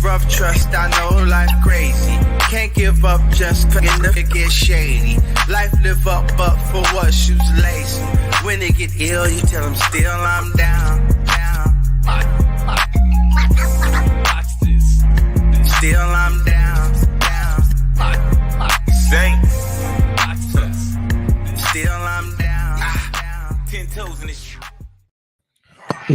rough trust, I know life crazy. Can't give up just cause it get shady. Life live up, but for what? Shoes lazy. When they get ill, you tell them still I'm down. Watch this. Still I'm down. Saints. Watch this. Still I'm down. 10 toes in this.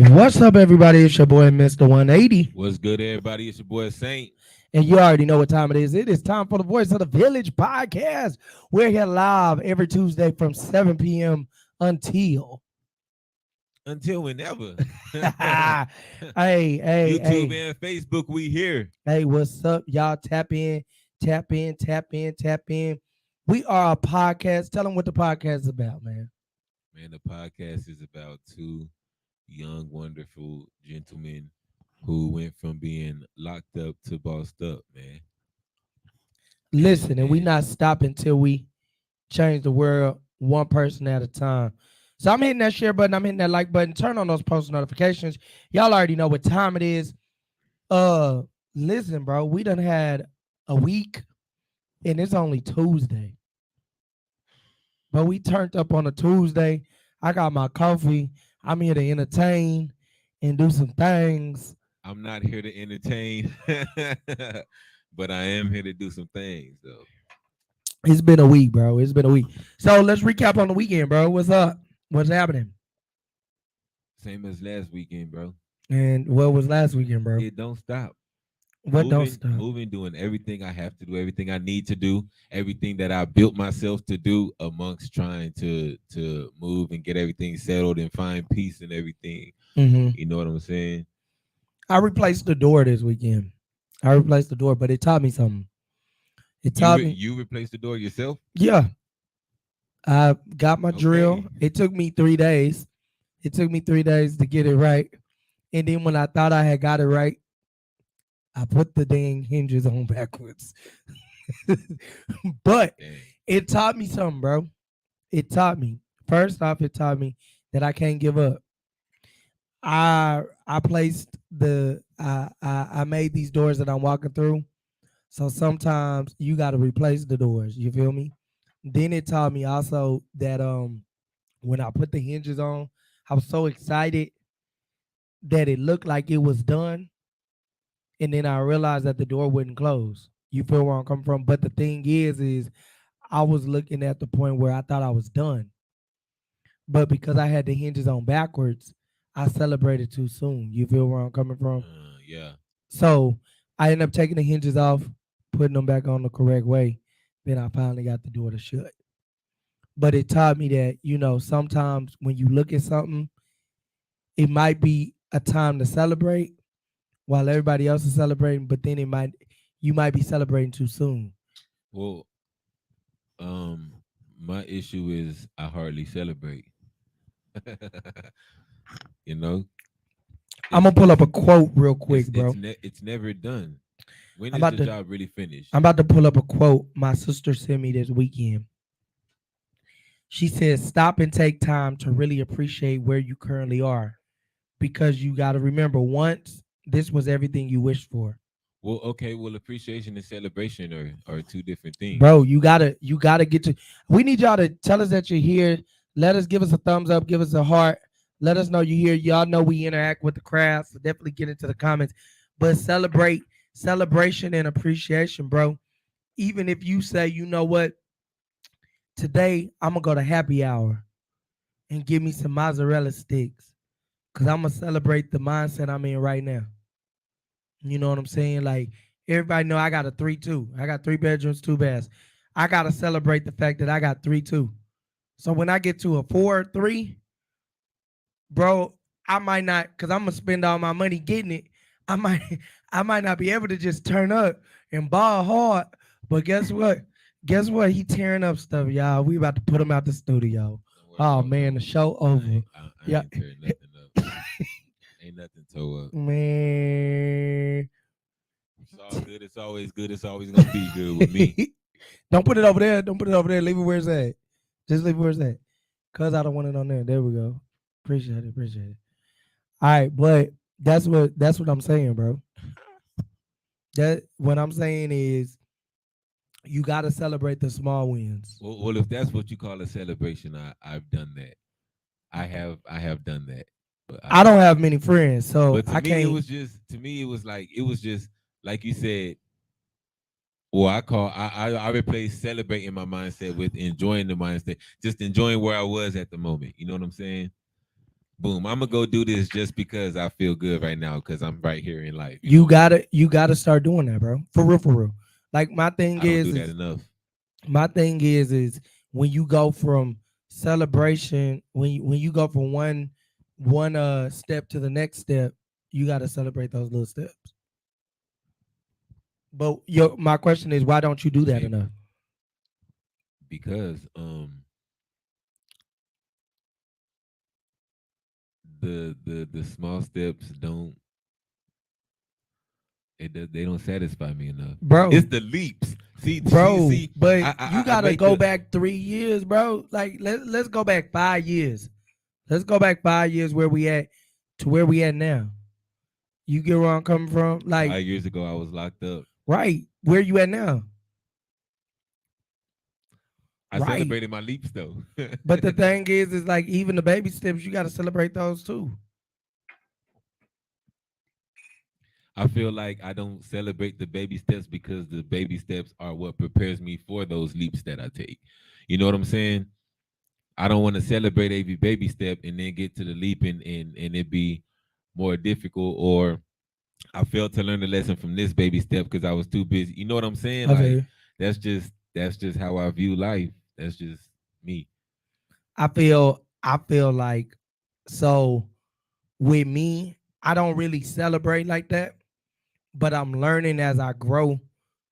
What's up, everybody? It's your boy, Mr. 180. What's good, everybody? It's your boy Saint. And you already know what time it is. It is time for the Voice of the Village podcast. We're here live every Tuesday from 7 p.m. until whenever. hey, YouTube hey. and Facebook, we here. Hey, what's up? Y'all tap in. We are a podcast. Tell them what the podcast is about, man. Man, the podcast is about two young, wonderful gentlemen who went from being locked up to bossed up, man. Listen, and we not stopping till we change the world one person at a time. So I'm hitting that share button. I'm hitting that like button. Turn on those post notifications. Y'all already know what time it is. Listen, bro, we done had a week, and it's only Tuesday. But we turned up on a Tuesday. I got my coffee. I'm here to entertain and do some things. I'm not here to entertain, but I am here to do some things, though. It's been a week, bro. It's been a week. So let's recap on the weekend, bro. What's up? What's happening? Same as last weekend, bro. And what was last weekend, bro? It don't stop. What don't stop? Moving, doing everything I have to do, everything I need to do, everything that I built myself to do amongst trying to move and get everything settled and find peace and everything. Mm-hmm. You know what I'm saying? I replaced the door this weekend. But it taught me something. It taught me. You replaced the door yourself? Yeah. I got my drill. It took me 3 days. It took me 3 days to get it right. And then when I thought I had got it right, I put the dang hinges on backwards. But it taught me something, bro. It taught me. First off, it taught me that I can't give up. I placed I made these doors that I'm walking through. So sometimes you got to replace the doors. You feel me? Then it taught me also that when I put the hinges on, I was so excited that it looked like it was done. And then I realized that the door wouldn't close. You feel where I'm coming from? But the thing is I was looking at the point where I thought I was done. But because I had the hinges on backwards, I celebrated too soon. You feel where I'm coming from? Yeah. So I ended up taking the hinges off, putting them back on the correct way. Then I finally got the door to shut. But it taught me that, sometimes when you look at something, it might be a time to celebrate while everybody else is celebrating, but then you might be celebrating too soon. Well, my issue is I hardly celebrate. You know? I'm going to pull up a quote real quick, bro. It's never done. When is the job really finished? I'm about to pull up a quote my sister sent me this weekend. She says, stop and take time to really appreciate where you currently are. Because you got to remember, once this was everything you wished for. Well, okay. Well, appreciation and celebration are two different things. Bro, you gotta get to. We need y'all to tell us that you're here. Give us a thumbs up. Give us a heart. Let us know you're here. Y'all know we interact with the crowd, so definitely get into the comments. But celebration and appreciation, bro. Even if you say, you know what, today I'm gonna go to happy hour and give me some mozzarella sticks. Because I'm going to celebrate the mindset I'm in right now. You know what I'm saying? Like, everybody know I got a 3-2. I got 3 bedrooms, 2 baths. I got to celebrate the fact that I got 3-2. So when I get to a 4-3, bro, I might not, because I'm going to spend all my money getting it. I might not be able to just turn up and ball hard. But guess what? He tearing up stuff, y'all. We about to put him out the studio. Oh, man, the show over. I ain't tearing nothing up. Ain't nothing to up. Man. It's all good. It's always good. It's always going to be good with me. Don't put it over there. Leave it where it's at. Just leave it where it's at. Because I don't want it on there. There we go. Appreciate it. All right, but that's what I'm saying, bro. That what I'm saying is you got to celebrate the small wins. Well, if that's what you call a celebration, I've done that. I have done that. But I don't have many friends, so but I can't. to me it was like like you said. Well, I replaced celebrating my mindset with enjoying the mindset, just enjoying where I was at the moment. You know what I'm saying? Boom, I'm gonna go do this just because I feel good right now because I'm right here in life. You know, You gotta start doing that, bro. For real, for real. Like my thing I don't do is, that enough. my thing is when you go from celebration, when you go from one step to the next step, you gotta celebrate those little steps. But my question is, why don't you do that Maybe enough? because the small steps don't they don't satisfy me enough. Bro, It's the leaps. bro, See. but you I gotta make go the back 3 years, bro. Like let's go back 5 years. Let's go back 5 years where we at to where we at now. You get where I'm coming from? Like, 5 years ago I was locked up. right, where you at now? I Right. celebrated my leaps though. But the thing is like even the baby steps, you gotta celebrate those too. I feel like I don't celebrate the baby steps because the baby steps are what prepares me for those leaps that I take. You know what I'm saying? I don't want to celebrate every baby step and then get to the leap and it be more difficult, or I failed to learn the lesson from this baby step because I was too busy. You know what I'm saying? I feel Like you. that's just how I view life. That's just me. I feel like so with me, I don't really celebrate like that, but I'm learning as I grow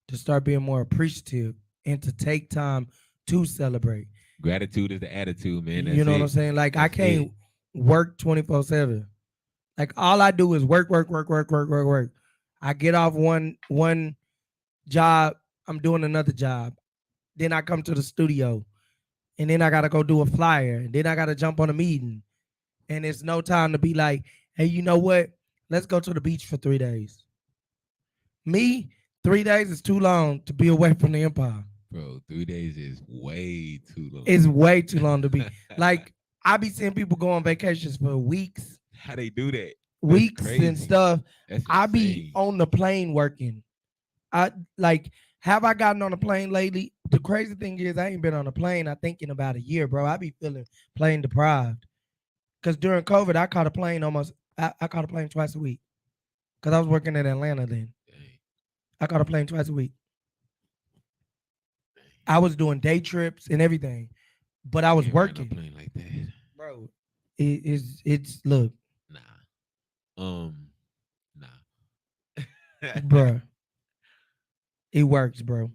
to start being more appreciative and to take time to celebrate. Gratitude is the attitude, man. You That's know what I'm it. saying? Like I That's it. can't work 24/7. Like all I do is work, work, work, work, work, work, work. I get off one job, I'm doing another job. Then I come to the studio, and then I gotta go do a flyer, and then I gotta jump on a meeting, and it's no time to be like, hey, you know what? Let's go to the beach for 3 days. Me, 3 days is too long to be away from the empire. Bro, 3 days is way too long. It's way too long to be like I be seeing people go on vacations for weeks, How they do that? That's weeks and crazy. stuff. That's I be insane. on the plane working. I like have I gotten on a plane lately? The crazy thing is I ain't been on a plane, I think in about a year, bro. I be feeling plane deprived. Cause during COVID, I caught a plane I caught a plane twice a week. Cause I was working in Atlanta then. Dang, I caught a plane twice a week. I was doing day trips and everything, but I was can't ride no working. plane like that. Bro, it's look, Nah. Nah. bro, it works, bro.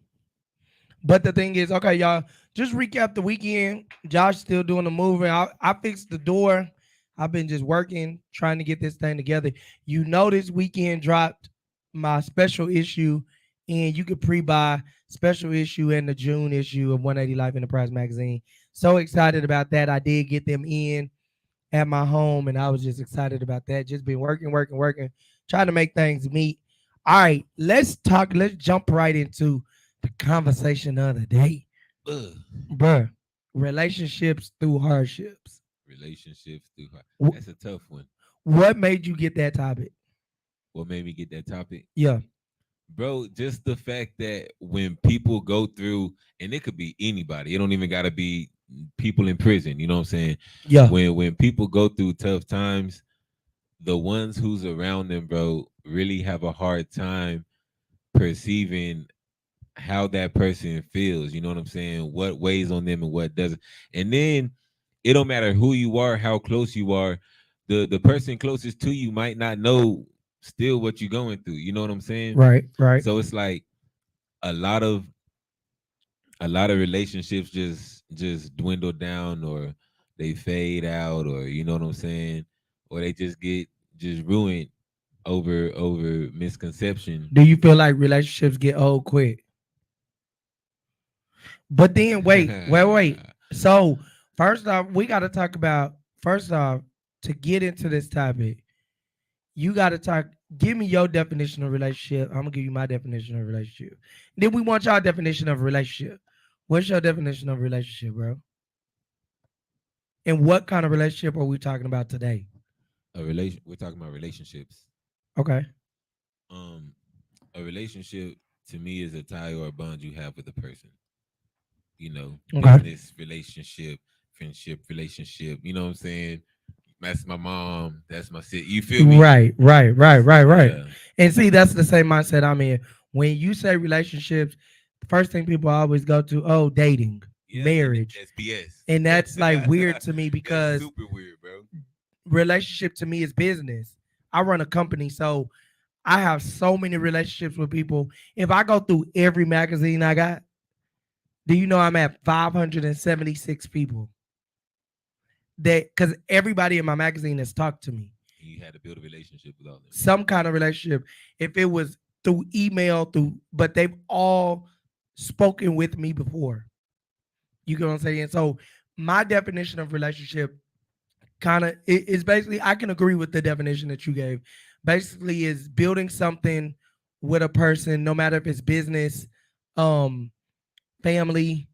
But the thing is, okay, y'all, just recap the weekend. Josh still doing the moving. I fixed the door. I've been just working, trying to get this thing together. You know, this weekend dropped my special issue, and you could pre-buy special issue and the June issue of 180 Life Enterprise magazine. So excited about that. I did get them in at my home, and I was just excited about that. Just been working, working, working, trying to make things meet. All right, let's talk. Let's jump right into the conversation of the day, Ugh. bruh. Relationships through hardships. Relationships through heart. Wh- That's a tough one. What made you get that topic? What made me get that topic? Yeah, Bro, just the fact that when people go through, and it could be anybody, it don't even gotta be people in prison, you know what I'm saying? yeah, When people go through tough times, the ones who's around them, bro, really have a hard time perceiving how that person feels. You know what I'm saying? What weighs on them and what doesn't. And then it don't matter who you are, how close you are. The person closest to you might not know still what you're going through. You know what I'm saying? right, right. So it's like a lot of relationships just dwindle down, or they fade out, or you know what I'm saying, or they just get just ruined over misconception. Do you feel like relationships get old quick? But then wait. So first off, we got to talk about first off to get into this topic. You got to talk. Give me your definition of relationship. I'm gonna give you my definition of relationship. Then we want y'all definition of relationship. What's your definition of relationship, bro? And what kind of relationship are we talking about today? We're talking about relationships. Okay. Um, a relationship to me is a tie or a bond you have with a person. You know, Okay. business relationship, friendship relationship. You know what I'm saying? That's my mom. That's my sis. You feel me? Right. Yeah. And see, that's the same mindset I'm in. When you say relationships, the first thing people always go to, oh, dating, Yeah, marriage. that's BS. And that's like weird to me That's because super weird, bro. relationship to me is business. I run a company, so I have so many relationships with people. If I go through every magazine I got, do you know I'm at 576 people? That because everybody in my magazine has talked to me. You had to build a relationship with all them. Some kind of relationship. If it was through email, but they've all spoken with me before. You get what I'm saying? So my definition of relationship kind of is basically I can agree with the definition that you gave. Basically, is building something with a person, no matter if it's business, um, family.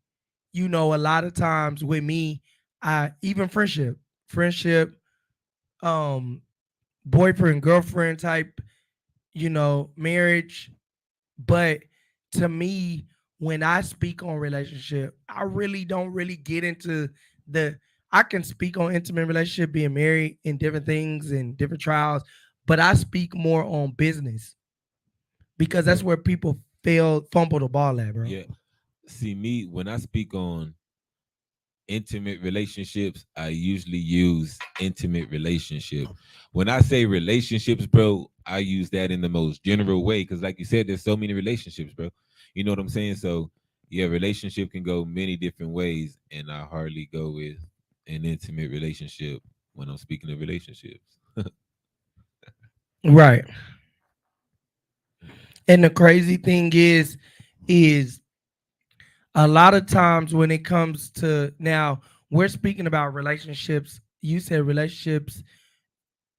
You know, a lot of times with me, I even friendship, um, boyfriend, girlfriend type, marriage. But to me, when I speak on relationship, I really don't really get into the I can speak on intimate relationship, being married and different things and different trials, but I speak more on business because that's Bro, where people fumble the ball at, bro. yeah. See me when I speak on intimate relationships, I usually use intimate relationship. When I say relationships, bro, I use that in the most general way because, like you said, there's so many relationships, bro. You know what I'm saying? So, yeah, relationship can go many different ways, and I hardly go with an intimate relationship when I'm speaking of relationships. Right. And the crazy thing is a lot of times when it comes to now, we're speaking about relationships. You said relationships.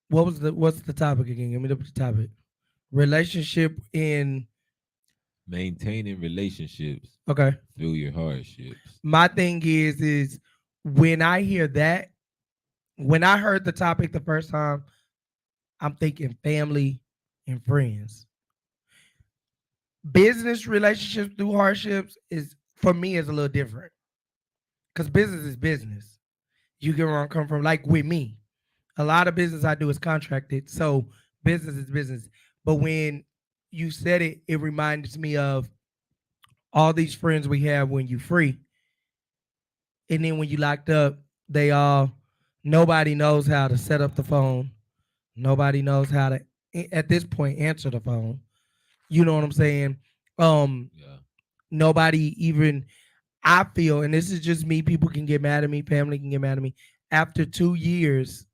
What's the topic again? Give me the topic. Relationship in Maintaining relationships okay. through your hardships. My thing is when I hear that, when I heard the topic the first time, I'm thinking family and friends. Business relationships through hardships is for me is a little different because business is business. You get where I'm coming from. Like with me, a lot of business I do is contracted, so business is business. But when you said it, it reminded me of all these friends we have when you free, and then when you locked up, they all nobody knows how to set up the phone. Nobody knows how to at this point answer the phone. You know what I'm saying? Um, Yeah. nobody even I feel, and this is just me, people can get mad at me, family can get mad at me. After 2 years,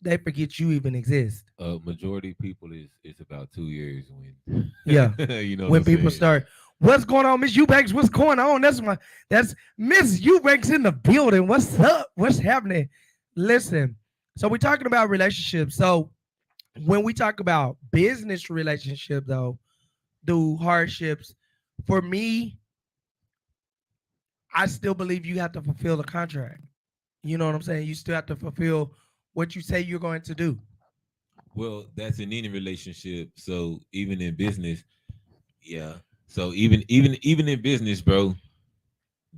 they forget you even exist. Majority of people is about 2 years when Yeah. you know what When I'm people saying. start, what's going on, Miss Eubanks? What's going on? That's Miss Eubanks in the building. What's up? What's happening? Listen, so we're talking about relationships. So when we talk about business relationship though, through hardships, for me, I still believe you have to fulfill the contract. You know what I'm saying? You still have to fulfill what you say you're going to do. Well, that's in any relationship. So even in business, yeah. So even in business, bro,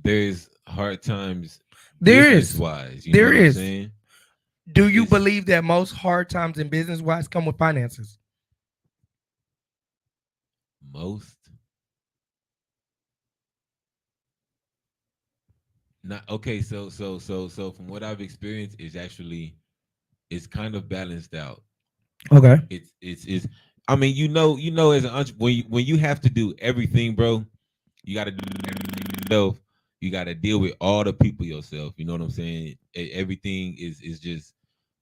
there's hard times There business is. wise. You know There what I'm is. saying? Do you It's believe that most hard times in business wise come with finances? most not okay. So from what I've experienced, is actually it's kind of balanced out. Okay. It's. I mean, as an when you have to do everything, bro, you got to do everything yourself. You got to deal with all the people yourself. You know what I'm saying? Everything is just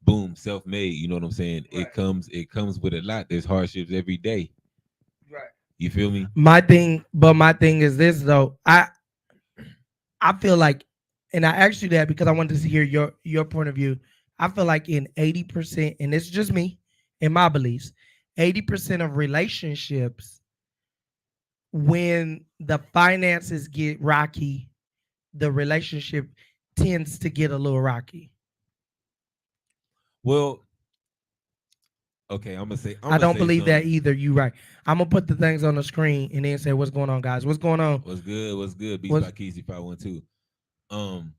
boom, self made. You know what I'm saying? Right. It comes with a lot. There's hardships every day. Right. You feel me? My thing is this though. I feel like, and I asked you that because I wanted to hear your point of view. I feel like in 80%, and it's just me, in my beliefs, 80% of relationships, when the finances get rocky, the relationship tends to get a little rocky. Well, okay, I'm I gonna don't say believe that something. either. You right. I'm gonna put the things on the screen and then say what's going on, guys. What's going on? What's good? What's good? Beats What's by Keezy 512. Um,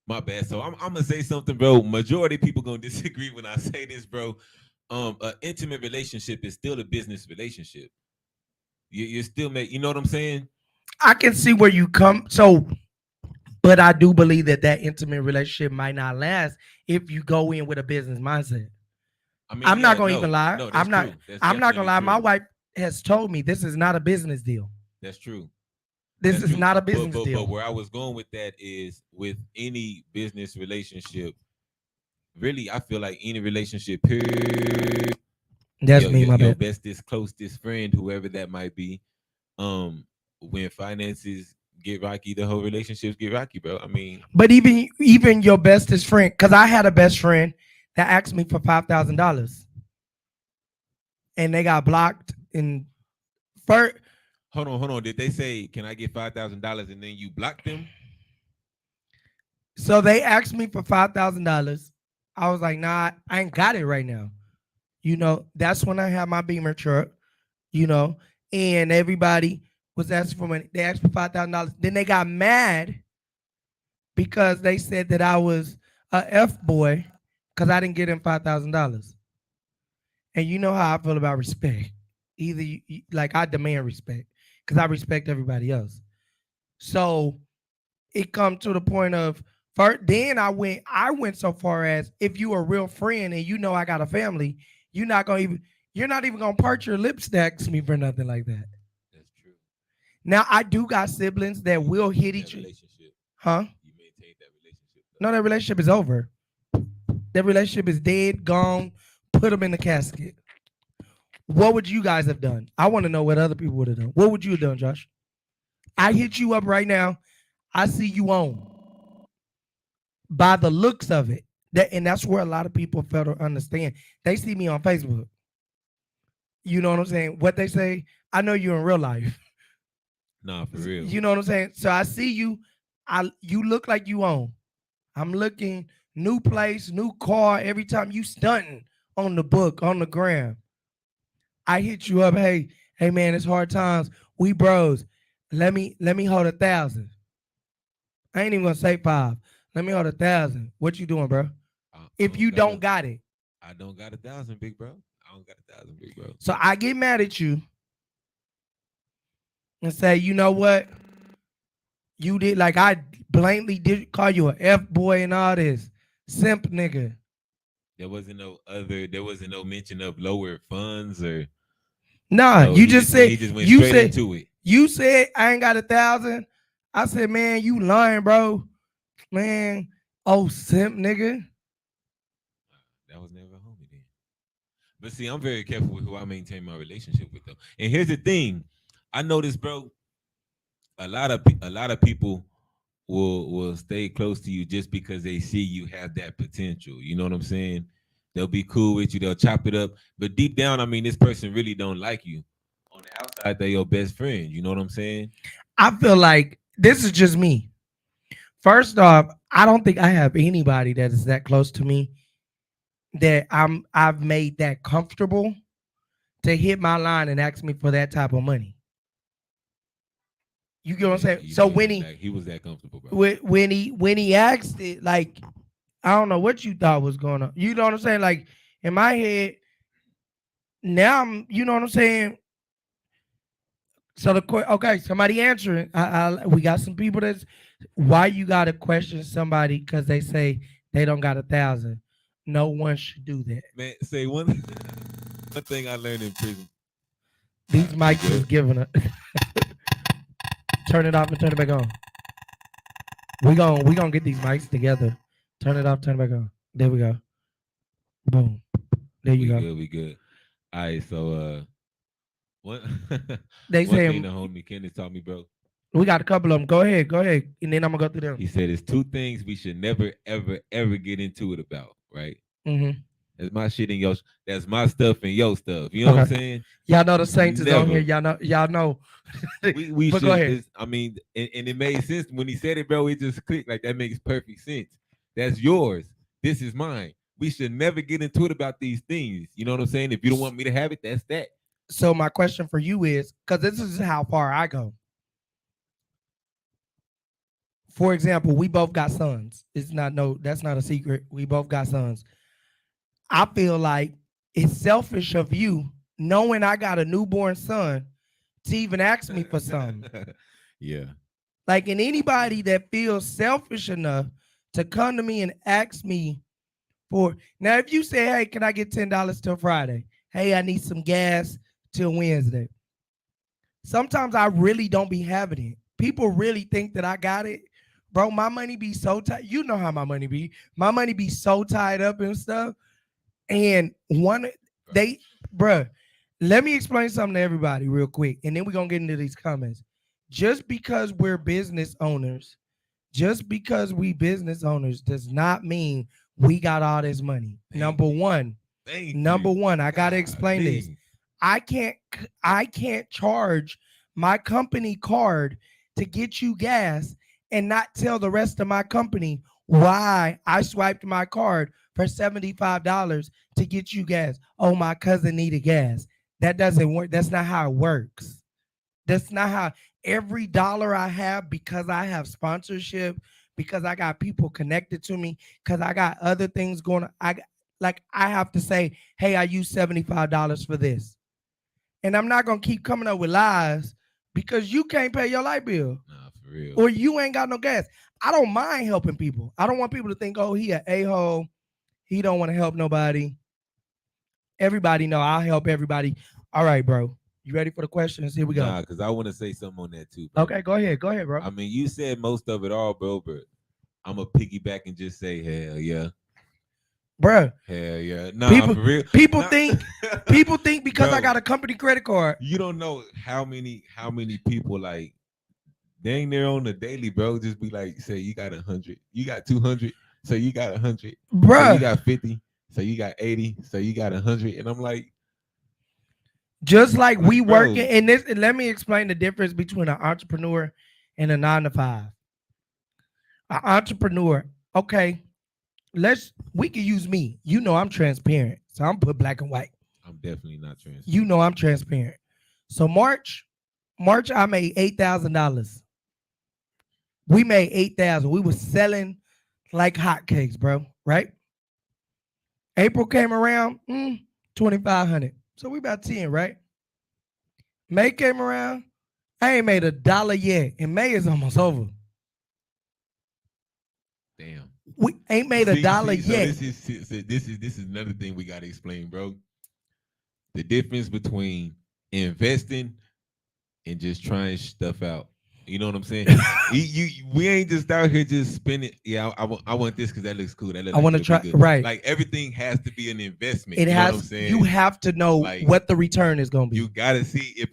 my bad. So I'm gonna say something, bro. Majority of people gonna disagree when I say this, bro. An intimate relationship is still a business relationship. You still make, you know what I'm saying? I can see where you come. So, but I do believe that that intimate relationship might not last if you go in with a business mindset. I mean, I'm not yeah, gonna even no, lie. no, that's true. That's I'm not gonna definitely lie. My true. wife has told me this is not a business deal. That's true. This That's is true. not a But business but but deal. where I was going with that is with any business relationship, really, I feel like any relationship, period, That's me, my your bad. bestest, closest friend, whoever that might be, when finances get rocky, the whole relationships get rocky, bro. I mean, But even your bestest friend, because I had a best friend that asked me for $5,000 and they got blocked in first. hold on. Did they say, "Can I get $5,000?" and then you block them? So they asked me for $5,000. I was like, nah, I ain't got it right now. That's when I had my Beamer truck, you know, and everybody was asking for money. They asked for $5,000. Then they got mad because they said that I was a F boy because I didn't get him $5,000. And you know how I feel about respect. Either like I demand respect because I respect everybody else. So it come to the point of first, then I went so far as if you a real friend and you know I got a family, you're not even gonna part your lips to ask me for nothing like that. That's true. Now I do got siblings that You will hit maintain that each other. relationship. Huh? You maintain that relationship, No, though. that relationship is over. That relationship is dead, gone. Put them in the casket. What would you guys have done? I want to know what other people would have done. What would you have done, Josh? I hit you up right now. I see you on by the looks of it. And that's where a lot of people fail to understand. They see me on Facebook. You know what I'm saying? What they say, I know you in real life. Nah, for real. You know what I'm saying? So I see you. You look like you on. I'm looking new place, new car. Every time you stunting on the book, on the gram. I hit you up. Hey man, it's hard times. We bros. Let me hold 1,000. I ain't even gonna say 5. Let me hold 1,000. What you doing, bro? I If don't you got don't a, got it. I don't got 1,000, big bro. I don't got 1,000, big bro. So I get mad at you and say, you know what? You did like I blatantly did call you a F boy and all this. Simp nigga. There wasn't no mention of lower funds or Nah, no. you just said He just went you straight said into it. you said I ain't got 1,000. I said, man, you lying, bro. Man, oh simp nigga. That was never a homie then. But see, I'm very careful with who I maintain my relationship with, though. And here's the thing, I noticed, bro. A lot of people will stay close to you just because they see you have that potential. You know what I'm saying? They'll be cool with you. They'll chop it up. But deep down, I mean, this person really don't like you. On the outside, they're your best friend. You know what I'm saying? I feel like this is just me. First off, I don't think I have anybody that is that close to me that I've made that comfortable to hit my line and ask me for that type of money. You get what I'm saying? So when he was that comfortable, bro. when he asked it, like I don't know what you thought was going on. You know what I'm saying? Like in my head, now you know what I'm saying. So okay, somebody answering. We got some people that's why you gotta question somebody because they say they don't got 1,000. No one should do that. Man, say one thing I learned in prison. These mics is giving it. Turn it off and turn it back on. We gonna get these mics together. Turn it off, turn it back on. There we go. Boom. There you go. We good. All right, so one They one say thing the homie Kenneth taught me, bro. we got a couple of them. Go ahead, and then I'm gonna go through them. He said, "It's two things we should never, ever, ever get into it about, right? Mm-hmm. That's my shit and your. That's my stuff and your stuff. You know what I'm Okay. saying? Y'all know the Saints is on here. Never. Y'all know. We But go should. ahead. I mean, and it made sense when he said it, bro. It just clicked. Like that makes perfect sense. That's yours. This is mine. We should never get into it about these things. You know what I'm saying? If you don't want me to have it, that's that. So my question for you is, because this is how far I go. For example, we both got sons. That's not a secret. We both got sons. I feel like it's selfish of you, knowing I got a newborn son, to even ask me for something. Yeah. Like, and anybody that feels selfish enough to come to me and ask me for, now, if you say, hey, can I get $10 till Friday? Hey, I need some gas till Wednesday. Sometimes I really don't be having it. People really think that I got it. Bro, my money be so tight. You know how my money be. My money be so tied up and stuff. And bruh, let me explain something to everybody real quick. And then we're going to get into these comments. Just because we're business owners, does not mean we got all this money. Number one, I got to explain this. I can't charge my company card to get you gas and not tell the rest of my company why I swiped my card for $75 to get you gas. Oh, my cousin needed gas. That doesn't work. That's not how it works. That's not how every dollar I have, because I have sponsorship, because I got people connected to me, because I got other things going on. I have to say, hey, I use $75 for this. And I'm not going to keep coming up with lies because you can't pay your light bill. Nah, for real. Or you ain't got no gas. I don't mind helping people. I don't want people to think, oh, he an a-hole. He don't want to help nobody. Everybody know I'll help everybody. All right, bro. You ready for the questions? Here we go. Nah, because I want to say something on that too, bro. Okay, go ahead, bro. I mean, you said most of it all, bro, but I'm going to piggyback and just say, hell yeah. Bruh. Hell yeah. Nah, for real. People think because Bro, I got a company credit card. You don't know how many people like dang near on the daily, bro, just be like, say you got 100, you got 200, so you got 100, bruh. So you got 50, so you got 80, so you got 100, and I'm like, just like we bro. working in this. And let me explain the difference between an entrepreneur and a 9-to-5. An entrepreneur, okay. We can use me. You know I'm transparent. So I'm put black and white. I'm definitely not transparent. You know I'm transparent. So March, I made $8,000. We made 8,000. We were selling like hotcakes, bro. Right? April came around, 2,500. So we about 10, right? May came around. I ain't made $1 yet. And May is almost over. Damn. We ain't made $1 yet. So this is another thing we gotta explain, bro. The difference between investing and just trying stuff out. You know what I'm saying? We ain't just out here just spending. Yeah, I want this because that looks cool. I want to try. Right. Like everything has to be an investment. It you has. Know what I'm saying? You have to know like, what the return is gonna be. You gotta see if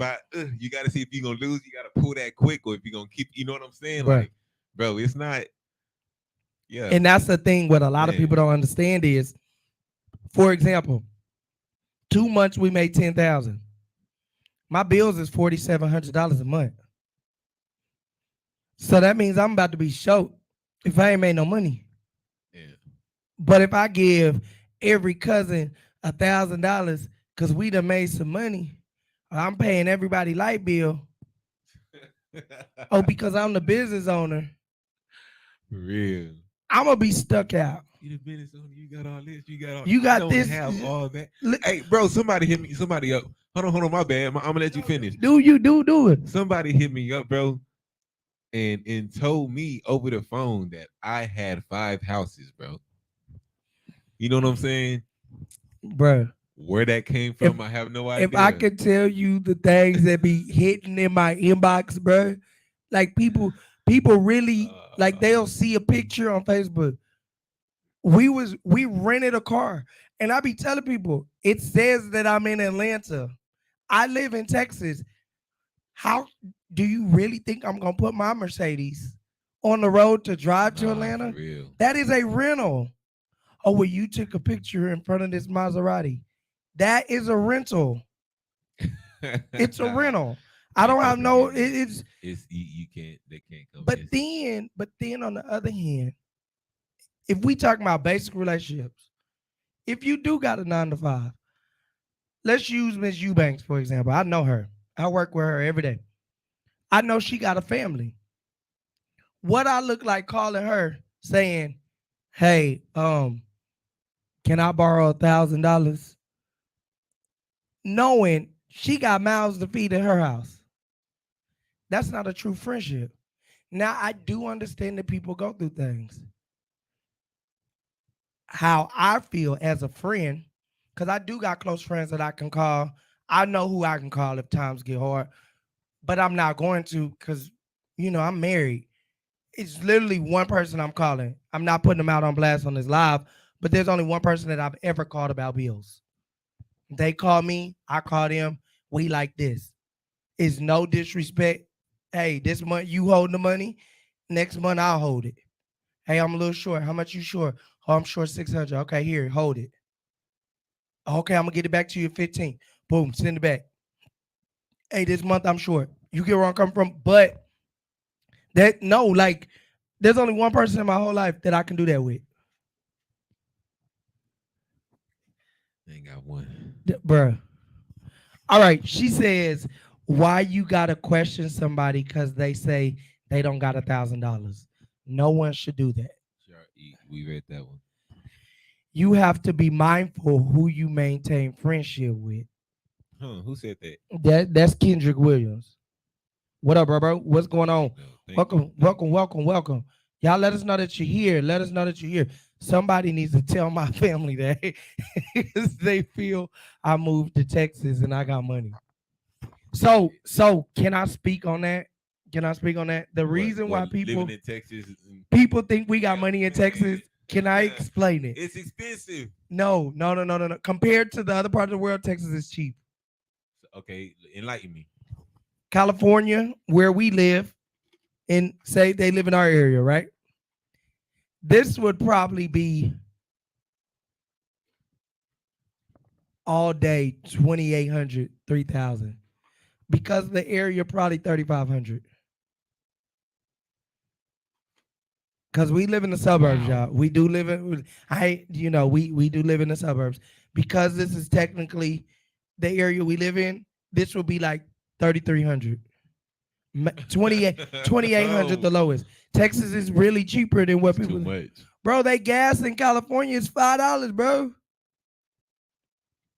you gotta see if you're gonna lose. You gotta pull that quick, or if you're gonna keep. You know what I'm saying? Right. Like, bro, it's not. Yeah. And that's the thing. What a lot of people don't understand is, for example, 2 months we made 10,000. My bills is $4,700 a month. So that means I'm about to be short if I ain't made no money. Yeah. But if I give every cousin $1,000 because we done made some money, I'm paying everybody light bill. Because I'm the business owner. For real. I'm gonna be stuck out. You the business owner. You got all this. You got all. You got I don't this. Have all that. Hey, bro. Somebody hit me. Somebody up. Hold on. My bad. I'm gonna let you finish. Do it. Somebody hit me up, bro, and told me over the phone that I had 5 houses, bro. You know what I'm saying, bro? Where that came from, I have no idea. If I could tell you the things that be hitting in my inbox, bro, like people really like they'll see a picture on Facebook. We rented a car, and I be telling people it says that I'm in Atlanta. I live in Texas. How do you really think I'm gonna put my Mercedes on the road to drive to Atlanta? For real. That is a rental. Oh, well, you took a picture in front of this Maserati. That is a rental. It's a rental. I don't have no. It's It's you can't. They can't come. but then on the other hand, if we talk about basic relationships, if you do got a 9 to 5, let's use Miss Eubanks for example. I know her. I work with her every day. I know she got a family. What I look like calling her saying, "Hey, can I borrow $1,000?" Knowing she got mouths to feed in her house. That's not a true friendship. Now I do understand that people go through things. How I feel as a friend, because I do got close friends that I can call. I know who I can call if times get hard, but I'm not going to because I'm married. It's literally one person I'm calling. I'm not putting them out on blast on this live, but there's only one person that I've ever called about bills. They call me, I call them. We like this. It's no disrespect. Hey, this month you hold the money. Next month I'll hold it. Hey, I'm a little short. How much you short? Oh, I'm short 600. Okay, here, hold it. Okay, I'm gonna get it back to you at 15. Boom, send it back. Hey, this month I'm short. You get where I'm coming from, but there's only one person in my whole life that I can do that with, Ain't got one. bruh. All right, she says, why you gotta question somebody because they say they don't got $1,000? No one should do that. Sure, we read that one. You have to be mindful who you maintain friendship with. Huh? Who said that? That's Kendrick Williams. What up, bro? What's going on? No, Welcome. Y'all let us know that you're here. Let us know that you're here. Somebody needs to tell my family that they feel I moved to Texas and I got money. So can I speak on that? Can I speak on that? The reason why people living in Texas, people think we got money in Texas. Can I explain it? it's expensive. No. Compared to the other part of the world, Texas is cheap. Okay, enlighten me. California, where we live, and say they live in our area, right? This would probably be all day 2,800, 3,000, because the area probably 3,500. Because we live in the suburbs, y'all. We do live in we do live in the suburbs. Because this is technically the area we live in, this will be like 3,300. 2,800 the lowest. Texas is really cheaper than what people. Too much. Bro, they gas in California is $5, bro.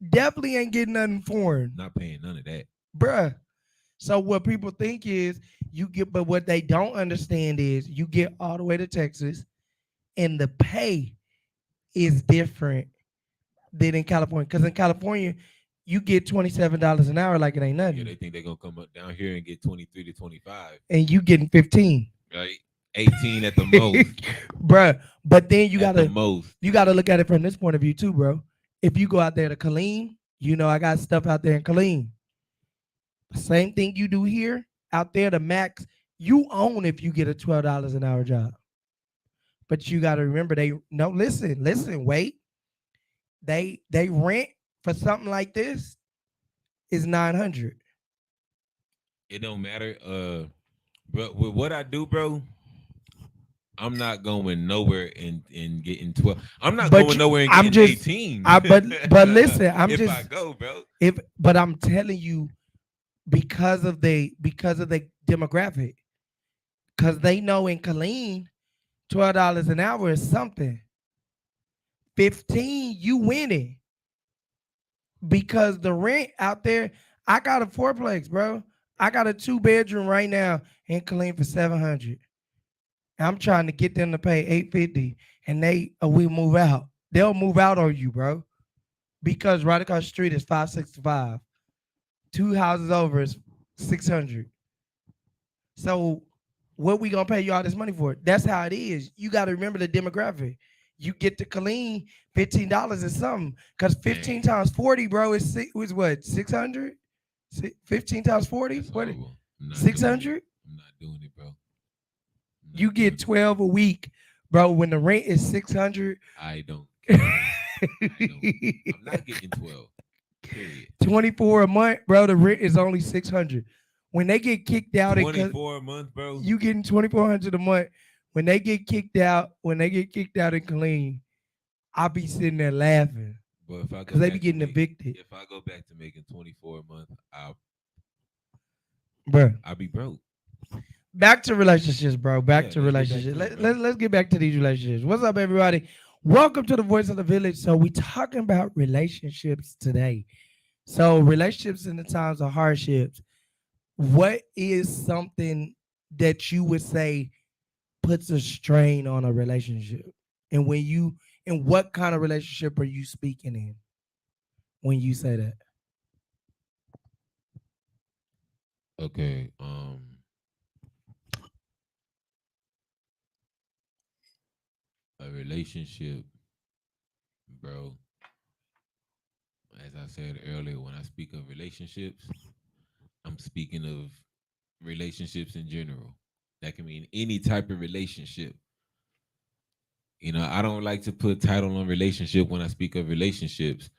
Definitely ain't getting nothing foreign. Not paying none of that. Bruh. So what people think is but what they don't understand is you get all the way to Texas and the pay is different than in California. Because in California, you get $27 an hour like it ain't nothing. Yeah, they think they're gonna come up down here and get 23 to 25. And you getting 15. Right? 18 at the most. Bruh. But then you at gotta the most. You gotta look at it from this point of view too, bro. If you go out there to Killeen, I got stuff out there in Killeen. Same thing you do here, out there, the max you own if you get a $12 an hour job. But you got to remember, wait. They rent for something like this is $900. It don't matter. But with what I do, bro, I'm not going nowhere and getting 12. I'm not going nowhere and getting 18. But listen, if I go, bro. But I'm telling you, because of the demographic, because they know in Killeen, $12 an hour is something. 15, you winning. Because the rent out there, I got a fourplex, bro. I got a 2-bedroom right now in Killeen for $700. I'm trying to get them to pay $850, and we move out. They'll move out on you, bro. Because right across the street is $565. 2 houses over is $600. So what we gonna pay you all this money for? That's how it is. You got to remember the demographic. You get to Killeen, $15 is something. Because 15 times 40, bro, is what, 600? 15 times 40? What? 600? I'm not doing it, bro. You get 12 a week, bro. When the rent is 600, I don't I'm not getting 12. Period. 24 a month, bro. The rent is only 600. When they get kicked out, 24 a month, bro. you getting 2,400 a month. When they get kicked out, and clean, I'll be sitting there laughing But if I go because they back be to getting make- evicted, if I go back to making 24 a month, bro. I'll be broke. Back to relationships, bro. Back Yeah, to let's get back relationships. to it, Let's get back to these relationships. What's up, everybody? Welcome to the Voice of the Village. So we talking about relationships today. So relationships in the times of hardships. What is something that you would say puts a strain on a relationship? And what kind of relationship are you speaking in when you say that? Okay. A relationship, bro. As I said earlier, when I speak of relationships, I'm speaking of relationships in general. That can mean any type of relationship. I don't like to put title on relationship when I speak of relationships,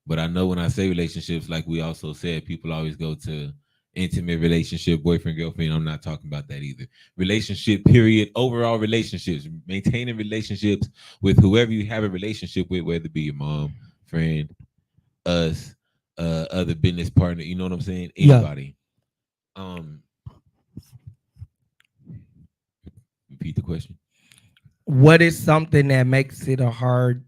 but I know when I say relationships, like we also said, people always go to intimate relationship, boyfriend, girlfriend. I'm not talking about that either. Relationship, period. Overall relationships, maintaining relationships with whoever you have a relationship with, whether it be your mom, friend, us, other business partner. You know what I'm saying? Yeah. Anybody. Repeat the question. What is something that makes it a hard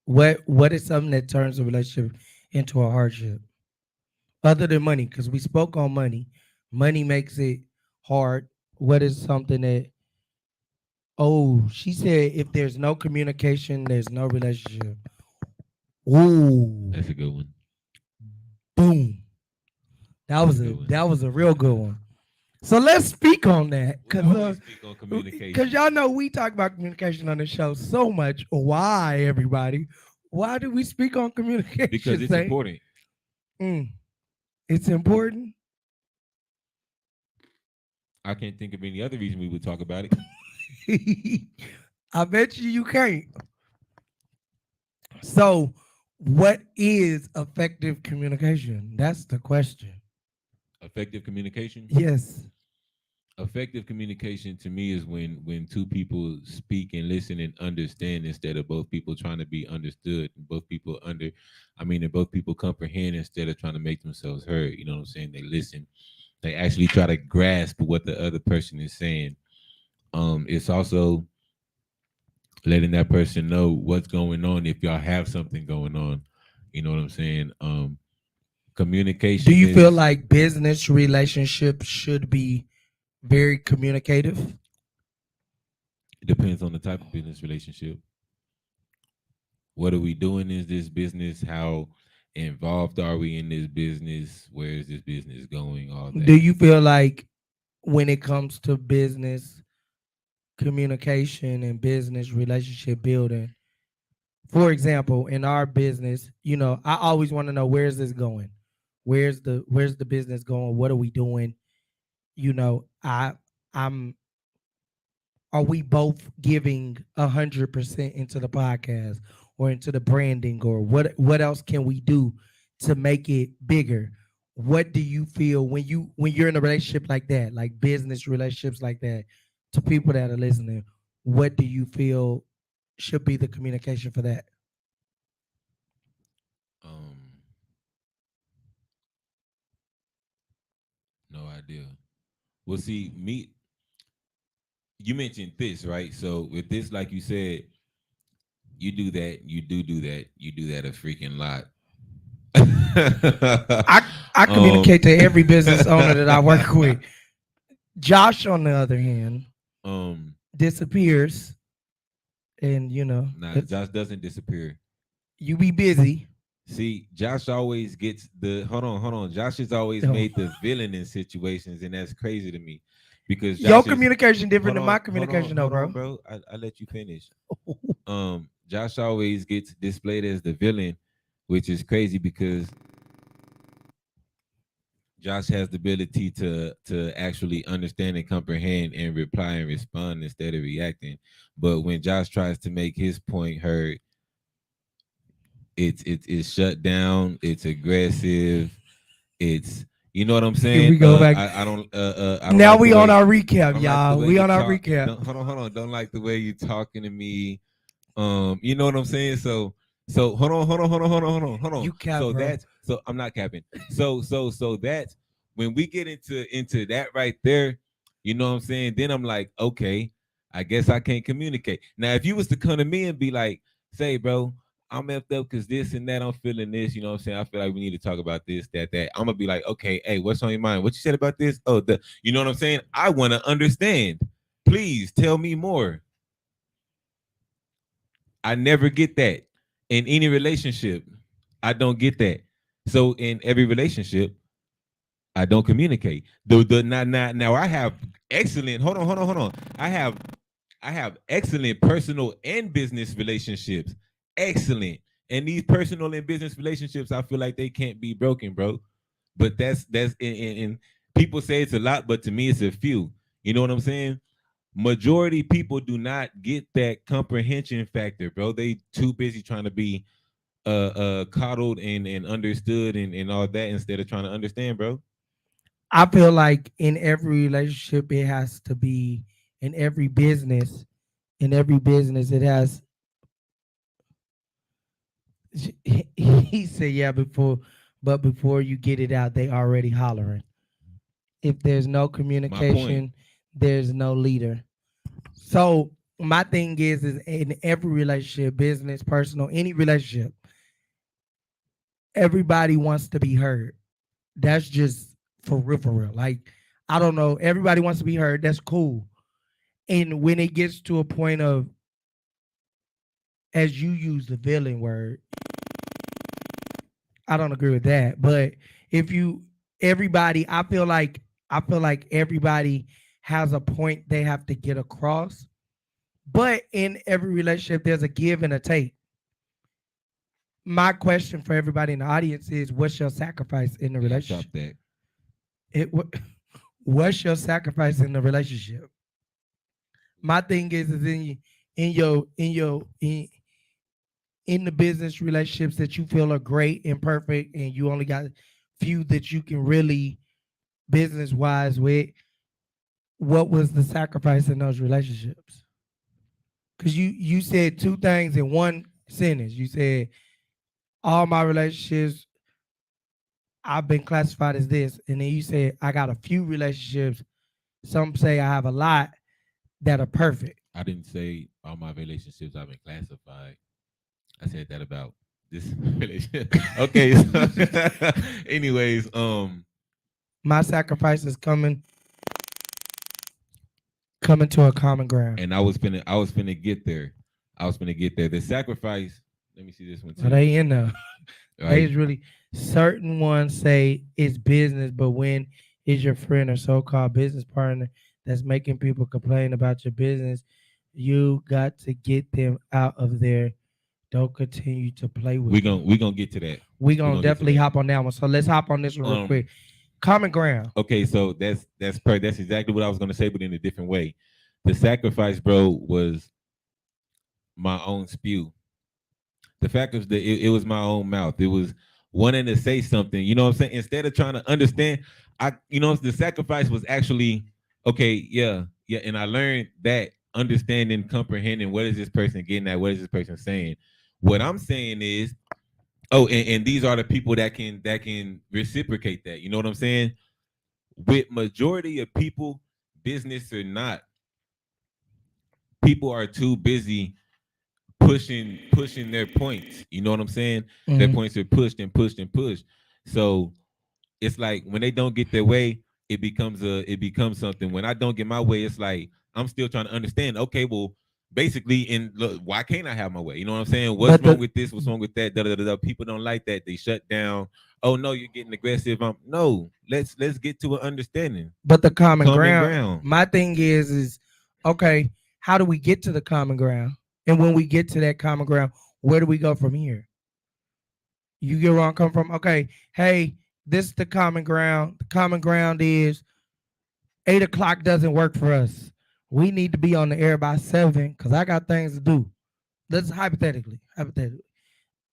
what is something that turns a relationship into a hardship? Other than money, because we spoke on money. Money makes it hard. What is something that she said if there's no communication, there's no relationship. Ooh, That's a good one. boom. That was Good one. that was a real good one. So let's speak on that. We always speak on communication. Because y'all know we talk about communication on the show so much. Why, everybody? Why do we speak on communication? Because it's Say? important. It's important. I can't think of any other reason we would talk about it. I bet you can't. So, what is effective communication? That's the question. Effective communication? Yes. Effective communication to me is when two people speak and listen and understand instead of both people trying to be understood, and both people and both people comprehend instead of trying to make themselves heard. You know what I'm saying? They listen. They actually try to grasp what the other person is saying. It's also letting that person know what's going on if y'all have something going on. You know what I'm saying? Communication. Do you feel like business relationships should be very communicative? It depends on the type of business relationship. What are we doing in this business? How involved are we in this business? Where is this business going? All that. Do you feel like when it comes to business communication and business relationship building, for example, in our business, I always want to know, where's this going? Where's the business going? What are we doing? I'm Are we both giving 100% into the podcast or into the branding, or what else can we do to make it bigger? What do you feel when you're in a relationship like that, like business relationships like that, to people that are listening? What do you feel should be the communication for that? No idea. Well, see, you mentioned this, right? So with this, like you said, you do that, you do that, you do that a freaking lot. I communicate to every business owner that I work with. Josh, on the other hand, disappears, and Josh doesn't disappear. You be busy. See, Josh always gets the hold on. Josh has always made the villain in situations, and that's crazy to me because your communication different than my communication, though, bro. I let you finish. Josh always gets displayed as the villain, which is crazy because Josh has the ability to actually understand and comprehend and reply and respond instead of reacting. But when Josh tries to make his point heard, It's shut down. It's aggressive. It's you know what I'm Here we saying. go back. I don't Now like the we on way our I recap, don't like the y'all. way We you on our talk. recap. Don't, hold on. Don't like the way you talking to me. You know what I'm saying. So hold on. You cap, So bro. that's so I'm not capping. So that's when we get into that right there. You know what I'm saying. Then I'm like, okay, I guess I can't communicate. Now, if you was to come to me and be like, say, bro, I'm effed up because this and that, I'm feeling this. You know what I'm saying? I feel like we need to talk about this, that. I'm gonna be like, okay, hey, what's on your mind? What you said about this? Oh, you know what I'm saying? I want to understand. Please tell me more. I never get that in any relationship. I don't get that. So in every relationship, I don't communicate. The now I have excellent. Hold on. I have excellent personal and business relationships. Excellent. And these personal and business relationships, I feel like they can't be broken, bro. But that's and people say it's a lot, but to me it's a few. You know what I'm saying? Majority people do not get that comprehension factor, bro. They too busy trying to be coddled and understood and all that instead of trying to understand, bro. I feel like in every relationship, it has to be in every business. In every business, it has. He said, "Yeah, but before you get it out, they already hollering. If there's no My point. communication, there's no leader." So my thing is in every relationship, business, personal, any relationship, everybody wants to be heard. That's just for real, for real. Like, I don't know, everybody wants to be heard. That's cool. And when it gets to a point of, as you use the villain word, I don't agree with that. But if you everybody, I feel like everybody has a point they have to get across. But in every relationship, there's a give and a take. My question for everybody in the audience is, what's your sacrifice in the Yeah, stop relationship? that. It what's your sacrifice in the relationship? My thing is in the business relationships that you feel are great and perfect, and you only got few that you can really business wise with. What was the sacrifice in those relationships? Because you said two things in one sentence. You said all my relationships I've been classified as this, and then you said I got a few relationships. Some say I have a lot that are perfect. I didn't say all my relationships have been classified. I said that about this relationship. Okay. So anyways, My sacrifice is coming to a common ground. and I was finna get there. I was finna get there. The sacrifice. Let me see this one Are too. they in there? They Right. is really certain ones say it's business, but when is your friend or so-called business partner that's making people complain about your business, you got to get them out of there. Don't continue to play We with gonna them. we gonna get to that. We We gonna gonna get to definitely that. hop on that one. So let's hop on this one real quick. Um. Common ground. Okay. So that's exactly what I was gonna say, but in a different way. The sacrifice, bro, was my own spew. The fact is that it was my own mouth. It was wanting to say something. You know what I'm saying? Instead of trying to understand, the sacrifice was actually okay. Yeah. And I learned that understanding, comprehending what is this person getting at, what is this person saying. What I'm saying is, oh, and these are the people that can reciprocate that. You know what I'm saying? With majority of people, business or not, people are too busy pushing their points. You know what I'm saying? Their Mhm. points are pushed and pushed and pushed. So it's like when they don't get their way, it becomes something. When I don't get my way, it's like I'm still trying to understand. Okay, well, basically, in look, why can't I have my way? You know what I'm saying? What's But wrong the with this? What's wrong with that? Da, da, da, da. People don't like that. They shut down. Oh no, you're getting aggressive. No, let's get to an understanding. but the common Common ground. ground. My thing is okay. How do we get to the common ground? And when we get to that common ground, where do we go from here? You get where I'm coming from? Okay, hey, this is the common ground. The common ground is 8 o'clock doesn't work for us. We need to be on the air by 7 because I got things to do. Let's hypothetically.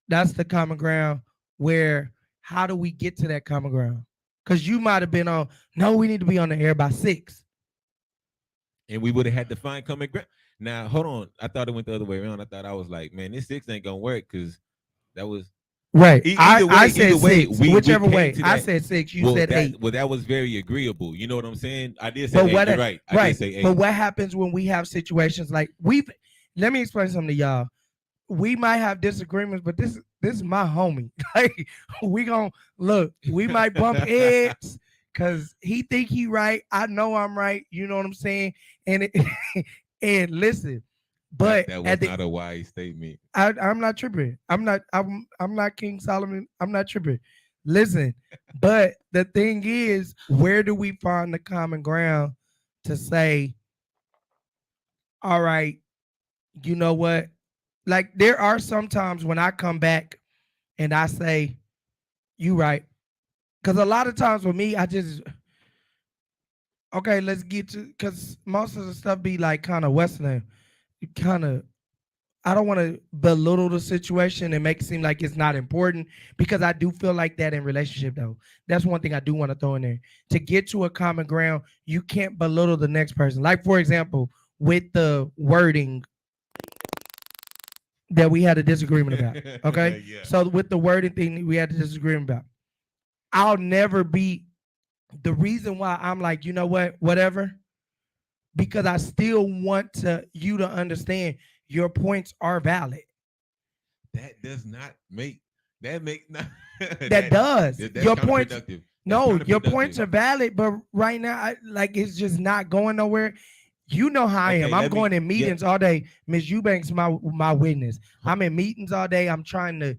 That's the common ground. Where how do we get to that common ground? Because you might have been on. No, we need to be on the air by 6. And we would have had to find common ground. Now, hold on. I thought it went the other way around. I thought I was like, man, this 6 ain't gonna work because that was Right. I said either way, 6. we Whichever came way. to I that. said 6. You said 8. Well, that was very agreeable. You know what I'm saying? I did say But 8. what? You're right. I Right. did say 8. But what happens when we have situations like we've? Let me explain something to y'all. We might have disagreements, but this is my homie. Like we gonna look. We might bump heads because he think he right. I know I'm right. You know what I'm saying? And and listen, but that was not a wise statement. I'm not tripping. I'm not King Solomon. I'm not tripping. Listen, but the thing is, where do we find the common ground to say, all right, you know what? Like there are some times when I come back and I say, you right. Because a lot of times with me, I just, okay, let's get to, because most of the stuff be like kind of Western, kind of, I don't want to belittle the situation and make it seem like it's not important because I do feel like that in relationship though. That's one thing I do want to throw in there. To get to a common ground, you can't belittle the next person. Like for example, with the wording that we had a disagreement about. Okay. Yeah. So with the wording thing we had a disagreement about. I'll never be the reason why I'm like, you know what, whatever, because I still want you to understand your points are valid. That does not make that make not that does. That's Your points. counterproductive. No, That's your counterproductive. points are valid, but right now, like it's just not going nowhere. You know how I am. Okay, I'm let me- going in meetings all day. Miss Eubanks, my witness. I'm in meetings all day. I'm trying to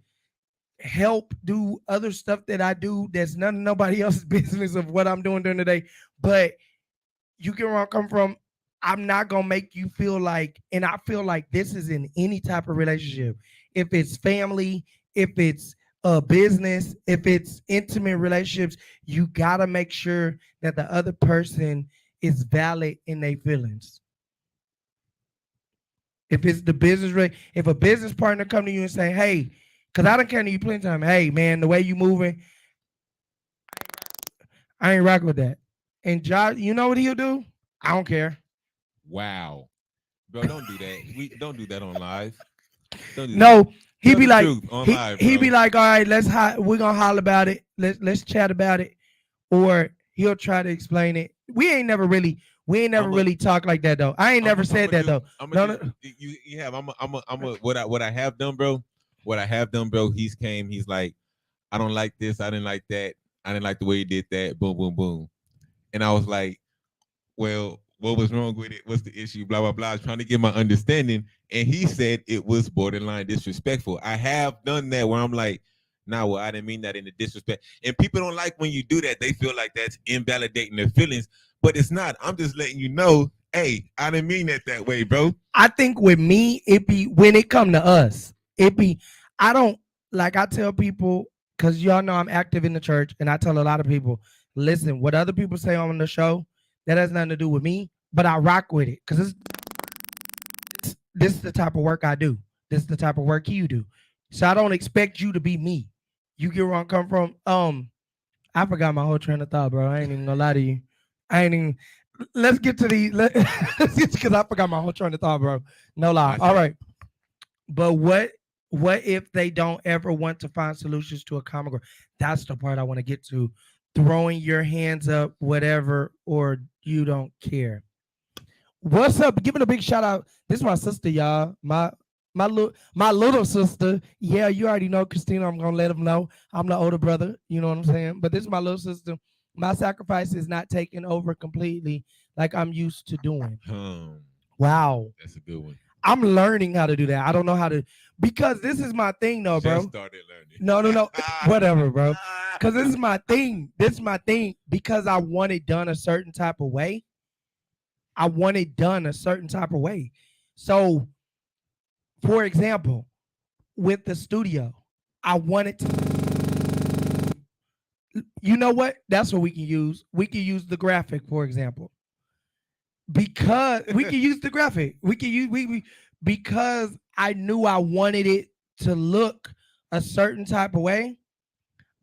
help do other stuff that I do that's none of nobody else's business of what I'm doing during the day. But you get where I come from. I'm not gonna make you feel like, and I feel like this is in any type of relationship. If it's family, if it's a business, if it's intimate relationships, you gotta make sure that the other person is valid in their feelings. If it's the business, if a business partner come to you and say, "Hey," because I don't care to you plenty of time, "Hey man, the way you moving, I ain't rock with that." And Josh, you know what he'll do? I don't care. Wow, bro, don't do that. We don't do that on live. Don't do that. No, he Tell be the like, truth on he, live, he bro. be like, all right, we're gonna holler about it. Let's chat about it, or he'll try to explain it. We ain't never really talked like that though. I ain't never said that though. No. You have. What I have done, bro. What I have done, bro. He's like, I don't like this. I didn't like that. I didn't like the way he did that. Boom, boom, boom. And I was like, well, what was wrong with it? What's the issue? Blah, blah, blah. I was trying to get my understanding. And he said it was borderline disrespectful. I have done that where I'm like, nah, well, I didn't mean that in the disrespect. And people don't like when you do that. They feel like that's invalidating their feelings, but it's not. I'm just letting you know, hey, I didn't mean that way, bro. I think with me, it be when it come to us, I don't, like I tell people, because y'all know I'm active in the church, and I tell a lot of people, listen, what other people say on the show, that has nothing to do with me, but I rock with it because this is the type of work I do. This is the type of work you do. So I don't expect you to be me. You get where I'm coming from. I forgot my whole train of thought, bro. I ain't even gonna lie to you. Let's get to because I forgot my whole train of thought, bro. No lie. All right. But what if they don't ever want to find solutions to a common ground? That's the part I want to get to. Throwing your hands up, whatever, or you don't care. What's up? Giving a big shout out. This is my sister, y'all. My little sister. Yeah, you already know Christina. I'm gonna let them know. I'm the older brother. You know what I'm saying? But this is my little sister. My sacrifice is not taking over completely like I'm used to doing. Wow. That's a good one. I'm learning how to do that. I don't know how to, because this is my thing though, bro. Just started learning. No. Whatever, bro. Because this is my thing. This is my thing. Because I want it done a certain type of way. So, for example, with the studio, I wanted to, you know what? That's what we can use. We can use the graphic, for example. Because we can use the graphic. We can use because I knew I wanted it to look a certain type of way,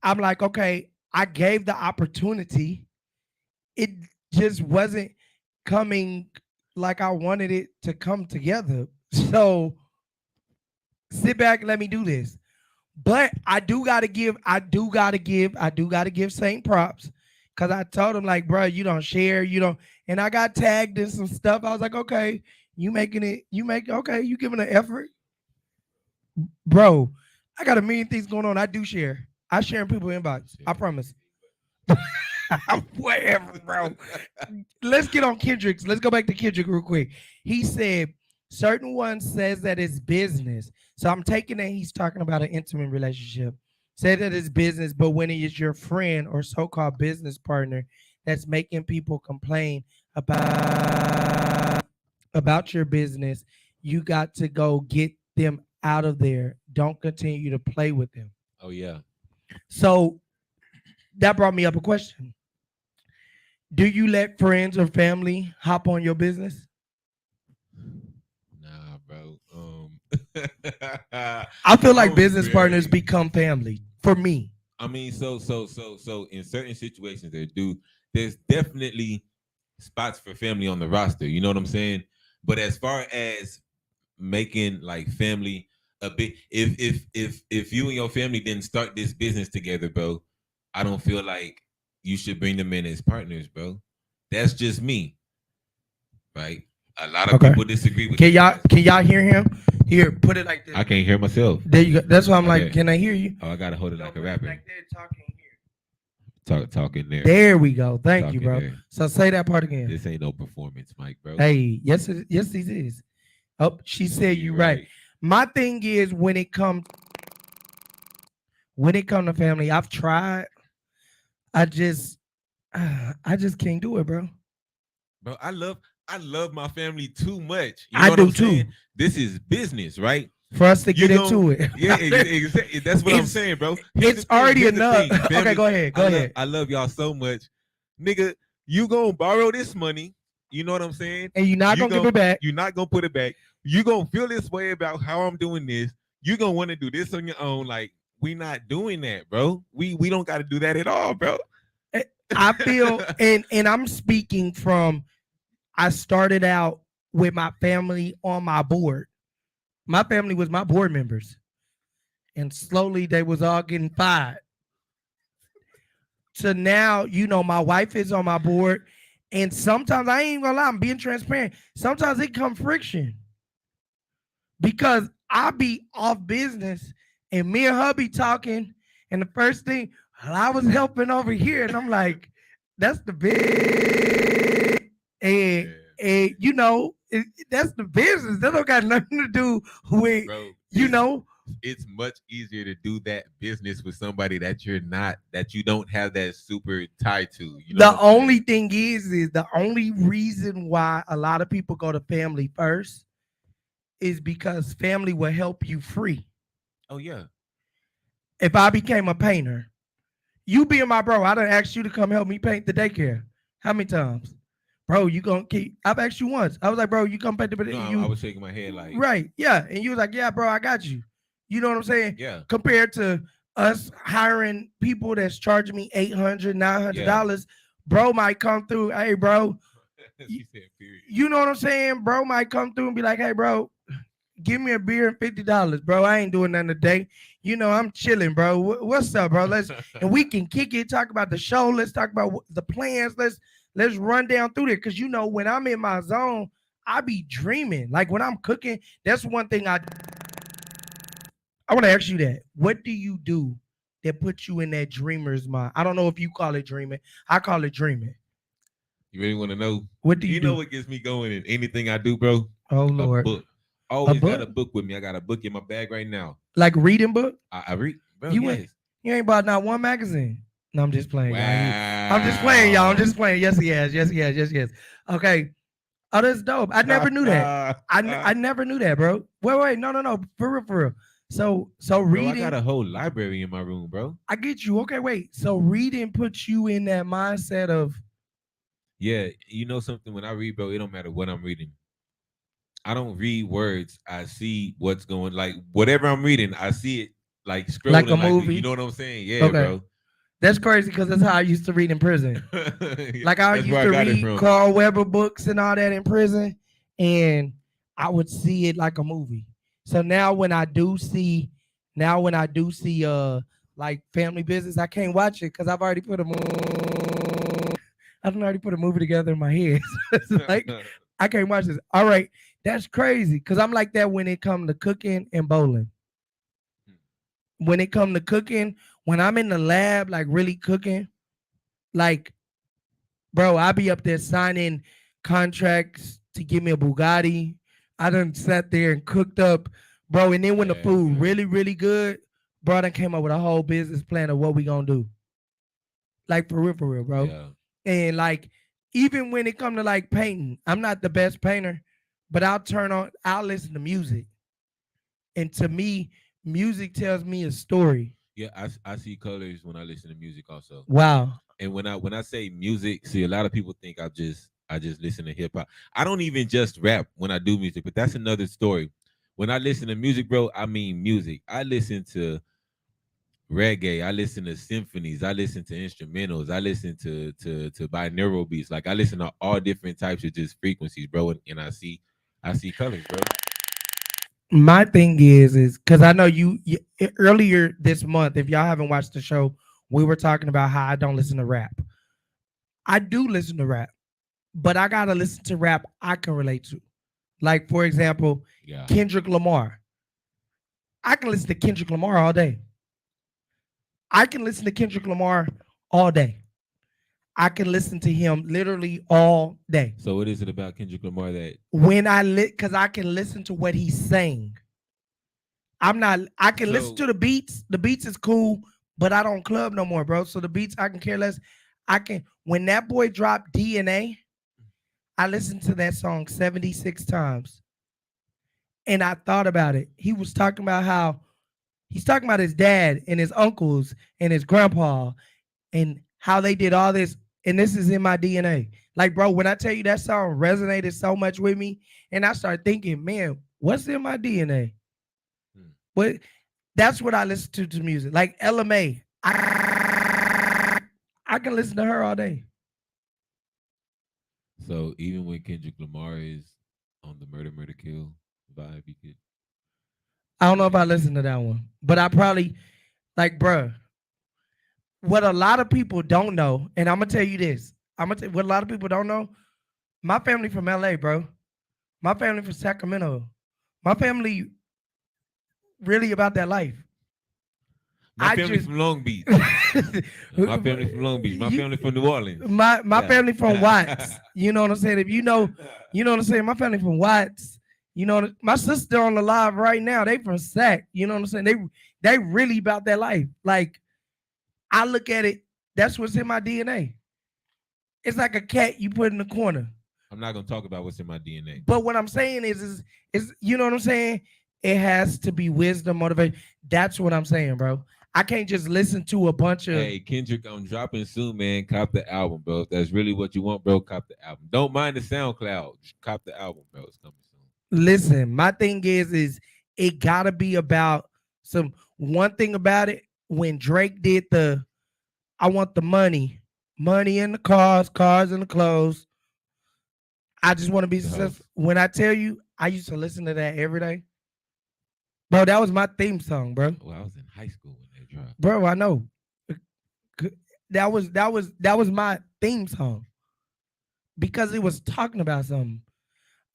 I'm like, okay, I gave the opportunity. It just wasn't coming like I wanted it to come together. So sit back and let me do this. But I do gotta give Saint props. Cause I told him, like, bro, you don't share, you don't, and I got tagged in some stuff. I was like, okay, okay, you giving an effort. Bro, I got a million things going on. I do share. I share in people inbox. I promise. Whatever, bro. Let's get on Kendrick's. Let's go back to Kendrick real quick. He said certain one says that it's business. So I'm taking that he's talking about an intimate relationship. Say that it's business, but when it is your friend or so-called business partner that's making people complain about your business, you got to go get them out of there. Don't continue to play with them. Oh yeah. So that brought me up a question. Do you let friends or family hop on your business? Nah, bro. I feel like I'm business partners very- become family for me. I mean, so in certain situations there's definitely spots for family on the roster. You know what I'm saying? But as far as making like family a bit, if you and your family didn't start this business together, bro, I don't feel like you should bring them in as partners, bro. That's just me, right? A lot of Okay. people disagree with Can that. y'all hear him? Here, put it like this. I can't hear myself. There you go. That's why I'm like, Okay. can I hear you? Oh, I gotta hold it No, like a put it rapper. like that, talking here. Talking there. There we go. Thank you, Talking bro. there. So say that part again. This ain't no performance, Mike, bro. Hey, yes, this is. Oh, she said you right. My thing is when it comes to family, I've tried. I just can't do it, bro. Bro, I love my family too much. You I know do what I'm too. saying? This is business, right? For us to get You into it. Yeah, exactly. That's what I'm It's- saying, bro. It's already Here's the enough. thing. Okay, Family- go ahead. Go ahead. I love y'all so much. Nigga, you gonna borrow this money. You know what I'm saying? And you're not You gonna give it back. You're not gonna put it back. You gonna feel this way about how I'm doing this. You gonna want to do this on your own. Like, we not doing that, bro. We don't gotta do that at all, bro. I feel and I'm speaking from I started out with my family on my board. My family was my board members. And slowly they was all getting fired. So now, my wife is on my board. And sometimes I ain't gonna lie, I'm being transparent. Sometimes it come friction. Because I be off business and me and her be talking. And the first thing, I was helping over here. And I'm like, that's the big. And that's the business. That don't got nothing to do with, Bro, it's much easier to do that business with somebody that you don't have that super tie to. You know the only thing is the only reason why a lot of people go to family first is because family will help you free. Oh yeah. If I became a painter, you being my bro, I done asked you to come help me paint the daycare. How many times? Bro, you gonna keep? I've asked you once. I was like, bro, you come paint the No, I was shaking my head like, right, yeah, and you was like, yeah, bro, I got you. You know what I'm saying? Yeah. Compared to us hiring people that's charging me $800, $900, bro might come through. Hey, bro, you know what I'm saying? Bro might come through and be like, hey, bro, give me a beer and $50, bro. I ain't doing nothing today. I'm chilling, bro. What's up, bro? And we can kick it, talk about the show. Let's talk about the plans. Let's run down through there. Because when I'm in my zone, I be dreaming. Like when I'm cooking, that's one thing I want to ask you that. What do you do that puts you in that dreamer's mind? I don't know if you call it dreaming. I call it dreaming. You really want to know? What do you do? Know what gets me going in anything I do, bro? Oh, Lord. A book. I always got a book with me. I got a book in my bag right now. Like reading book? I read. Bro, You ain't bought not one magazine. No, I'm just playing. Wow. I'm just playing, y'all. I'm just playing. Yes, he has. Yes, he has. Yes, yes. Okay. Oh, that's dope. I never knew that. I never knew that, bro. Wait. No. For real. So reading. Bro, I got a whole library in my room, bro. I get you. Okay, wait. So reading puts you in that mindset of. Yeah, you know something. When I read, bro, it don't matter what I'm reading. I don't read words. I see what's going. Like whatever I'm reading, I see it like scrolling Like a movie? you know what I'm saying? Yeah, Okay. bro. That's crazy because that's how I used to read in prison. Like I That's used where to got it read from. Carl Weber books and all that in prison, and I would see it like a movie. So now when I do see, like Family Business, I can't watch it because I've already put a I done already put a movie together in my head. So it's like I can't watch this. All right, that's crazy because I'm like that when it comes to cooking and bowling. When it comes to cooking, when I'm in the lab, like really cooking, like bro, I be up there signing contracts to give me a Bugatti. I done sat there and cooked up, bro. And then when the Yeah, food man. really, really good, bro, I done came up with a whole business plan of what we gonna do. Like for real, bro. Yeah. And like, even when it come to like painting, I'm not the best painter, but I'll listen to music. And to me, music tells me a story. Yeah, I see colors when I listen to music also. Wow. And when I say music, see a lot of people think I just listen to hip hop. I don't even just rap when I do music, but that's another story. When I listen to music, bro, I mean music. I listen to reggae, I listen to symphonies, I listen to instrumentals, I listen to binaural beats. Like I listen to all different types of just frequencies, bro, and I see colors, bro. My thing is because I know you earlier this month, if y'all haven't watched the show, we were talking about how I don't listen to rap. I do listen to rap, but I gotta listen to rap I can relate to. Like for example, Yeah. Kendrick Lamar. I can listen to Kendrick Lamar all day. I can listen to Kendrick Lamar all day. I can listen to him literally all day. So what is it about Kendrick Lamar that When because I can listen to what he's saying. I can listen So to the beats. The beats is cool, but I don't club no more, bro. So the beats I can care less. When that boy dropped DNA, I listened to that song 76 times. And I thought about it. He was talking about how he's talking about his dad and his uncles and his grandpa and how they did all this. And this is in my DNA. Like, bro, when I tell you that song resonated so much with me, and I started thinking, man, what's in my DNA? But that's what I listen to music. Like LMA. I can listen to her all day. so even when Kendrick Lamar is on the murder kill vibe, you could I don't know if I listen to that one, but I probably like, bruh. What a lot of people don't know, and I'm gonna tell you this. I'm gonna tell what a lot of people don't know. My family from LA, bro. My family from Sacramento. My family really about that life. My family from Long Beach. My family from Long Beach. My family from New Orleans. My Yeah. family from Watts. You know what I'm saying? If you know what I'm saying. My family from Watts. You know, my sister on the live right now. They from Sac. You know what I'm saying? They really about that life. Like I look at it. That's what's in my DNA. It's like a cat you put in the corner. I'm not gonna talk about what's in my DNA. But what I'm saying is you know what I'm saying? It has to be wisdom, motivation. That's what I'm saying, bro. I can't just listen to a bunch of. Hey, Kendrick, I'm dropping soon, man. Cop the album, bro. If that's really what you want, bro, cop the album. Don't mind the SoundCloud. Just cop the album, bro. It's coming soon. Listen, my thing is it gotta be about some one thing about it. When Drake did I want the money in the cars in the clothes. I just want to be successful. When I tell you, I used to listen to that every day. Bro, that was my theme song, bro. Well, I was in high school when they dropped. Bro, I know. That was my theme song. Because it was talking about something.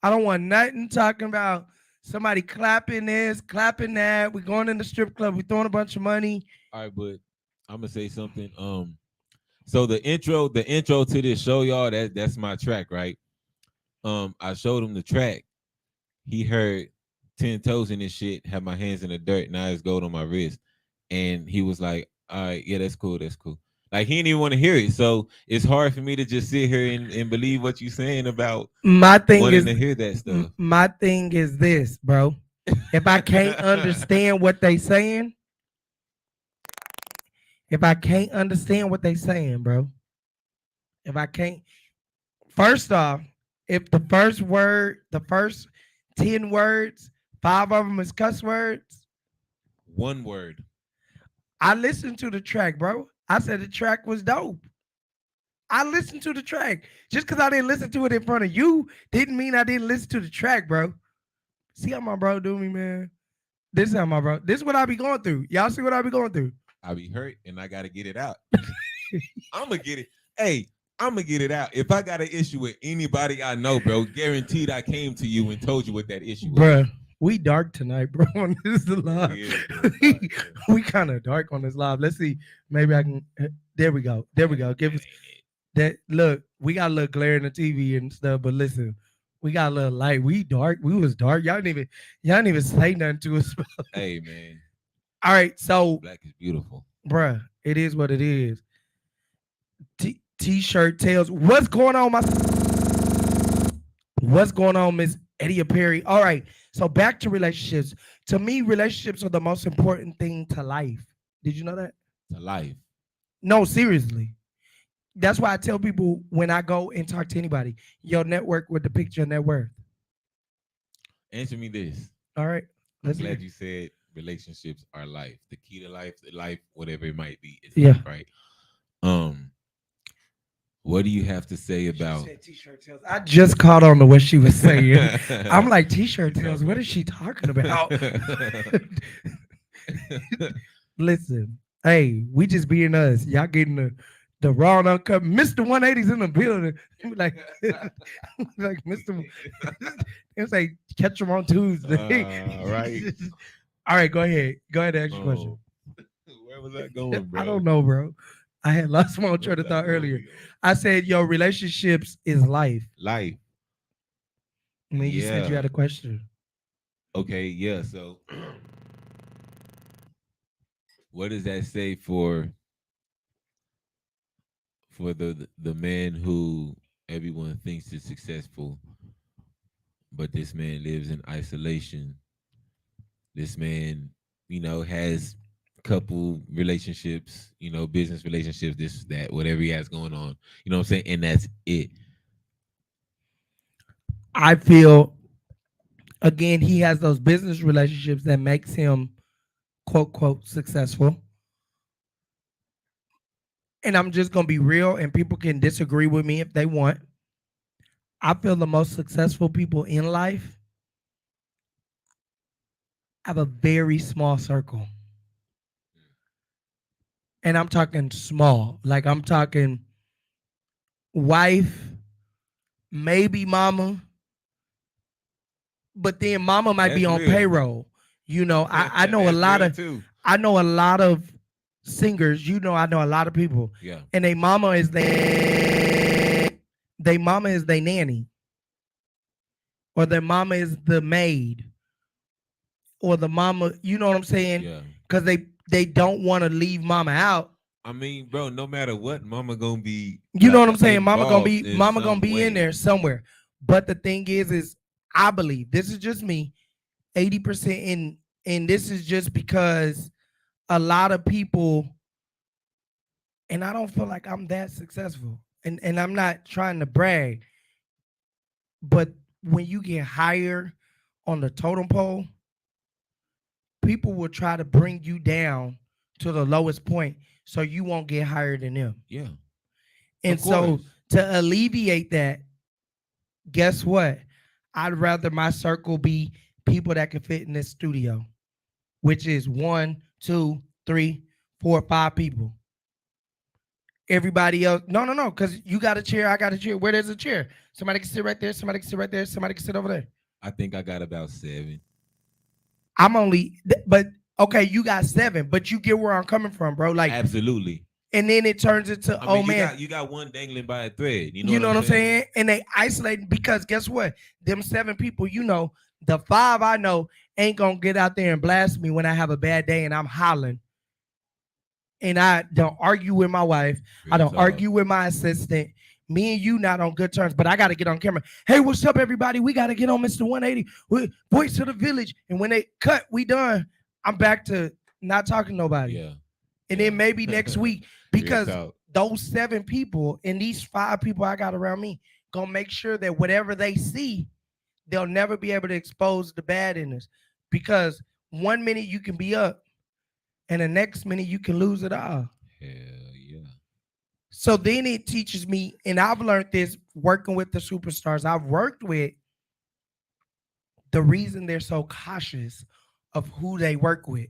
I don't want nothing talking about somebody clapping this, clapping that. We're going in the strip club, we're throwing a bunch of money. All right, but I'm gonna say something. So the intro to this show, y'all, that's my track, right? I showed him the track. He heard 10 toes in this shit, have my hands in the dirt, now it's gold on my wrist. And he was like, all right, yeah, that's cool. Like he didn't even want to hear it. So it's hard for me to just sit here and believe what you're saying about my thing wanting is to hear that stuff. My thing is this, bro. If I can't understand what they saying, bro. If I can't, first off, if the first 10 words, 5 of them is cuss words. One word. I listened to the track, bro. I said the track was dope. I listened to the track. Just because I didn't listen to it in front of you didn't mean I didn't listen to the track, bro. See how my bro do me, man? This is how my bro. This is what I be going through. Y'all see what I be going through? I be hurt and I gotta get it out. I'm gonna get it. Hey, I'm gonna get it out. If I got an issue with anybody I know, bro, guaranteed I came to you and told you what that issue was. Bruh, we dark tonight, bro. On this live. Yeah, we kind of dark on this live. Let's see. Maybe I can. There we go. There we go. Give us that. Look, we got a little glare in the TV and stuff, but listen, we got a little light. We dark. We was dark. Y'all didn't even say nothing to us. Hey, man. All right, so Black is beautiful. bruh, it is what it is. T-shirt tells what's going on, what's going on, Miss Eddie Perry. All right, so back to relationships. To me, relationships are the most important thing to life. Did you know that? To life. No, seriously. That's why I tell people when I go and talk to anybody, your network would depict your net worth. Answer me this. All right, I'm glad you said relationships are life. The key to life, whatever it might be, is Yeah. life, right? What do you have to say about T-shirt tails? I just caught on to what she was saying. I'm like, T-shirt tails, what is she talking about? Listen, hey, we just being us. Y'all getting the raw and uncut. Mr. 180's in the building. Like, like Mr. It's like catch him on Tuesday. Right. All right, go ahead. Go ahead and ask your question. Where was I going, bro? I don't know, bro. I had lost my train of thought earlier. I said your relationships is life. Life. And then you said you had a question. Okay, yeah. So what does that say for the man who everyone thinks is successful, but this man lives in isolation? This man, has couple relationships, business relationships, this, that, whatever he has going on. You know what I'm saying? And that's it. I feel, again, he has those business relationships that makes him, quote, quote, successful. And I'm just going to be real, and people can disagree with me if they want. I feel the most successful people in life have a very small circle. And I'm talking small. Like I'm talking wife, maybe mama, but then mama might be on payroll. I know a lot of singers. I know a lot of people. Yeah. And their mama is their nanny. Or their mama is the maid. Or the mama, you know what I'm saying? Yeah. Because they don't want to leave mama out. I mean, bro, no matter what, mama gonna be. You know what I'm saying? Mama gonna be way. in there somewhere. But the thing is I believe, this is just me, 80% and this is just because a lot of people, and I don't feel like I'm that successful. And I'm not trying to brag, but when you get higher on the totem pole, people will try to bring you down to the lowest point so you won't get higher than them. Yeah. And so to alleviate that, guess what? I'd rather my circle be people that can fit in this studio, which is 1, 2, 3, 4, 5 people. Everybody else, no, because you got a chair, I got a chair. Where there's a chair, somebody can sit right there, somebody can sit right there, somebody can sit over there. I think I got about 7. But okay, you got 7, but you get where I'm coming from, bro. Like absolutely. And then it turns into, you got one dangling by a thread. You know what I'm saying? And they isolate because guess what? Them 7 people, the 5 I know ain't gonna get out there and blast me when I have a bad day and I'm hollering. And I don't argue with my wife. I don't argue with my assistant. Me and you not on good terms, but I got to get on camera. Hey, what's up, everybody? We got to get on Mr. 180. Voice of the Village. And when they cut, we done. I'm back to not talking to nobody. Yeah. And then maybe next week, because those 7 people and these 5 people I got around me gonna make sure that whatever they see, they'll never be able to expose the bad in us. Because one minute you can be up, and the next minute you can lose it all. Hell yeah. So then it teaches me, and I've learned this working with the superstars I've worked with. The reason they're so cautious of who they work with.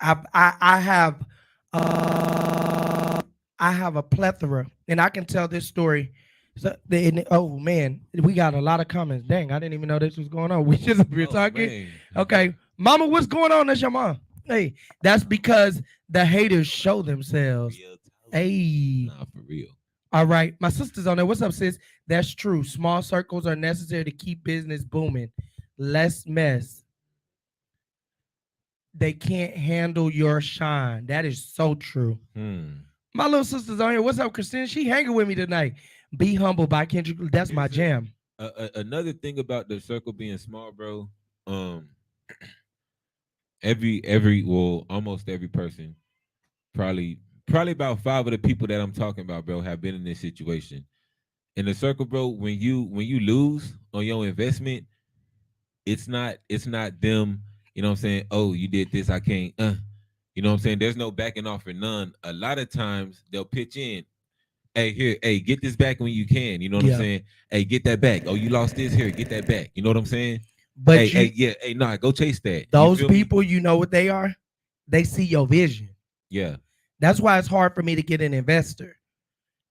I have uh I have a plethora, and I can tell this story. So, oh man, we got a lot of comments. Dang, I didn't even know this was going on. We just we were Oh, talking. man. Okay, Mama, what's going on? That's your mom. Hey, that's because the haters show themselves. Real talent. Hey, Nah, for real. all right, my sister's on there. What's up, sis? That's true. Small circles are necessary to keep business booming. Less mess. They can't handle your shine. That is so true. My little sister's on here. What's up, Christine? She hanging with me tonight. Be Humble by Kendrick. That's my It's jam. another thing about the circle being small, bro. Every well, almost every person, probably about 5 of the people that I'm talking about, bro, have been in this situation. In the circle, bro, when you lose on your investment, it's not them, you know what I'm saying? Oh, you did this, I can't you know what I'm saying? There's no backing off for none. A lot of times they'll pitch in. Hey, here, hey, get this back when you can. You know what I'm Yeah. saying? Hey, get that back. Oh, you lost this here, get that back. You know what I'm saying? But Hey, you, hey, yeah, hey, nah, go chase that. You those feel me? people, you know what they are? They see your vision. Yeah, That's why it's hard for me to get an investor.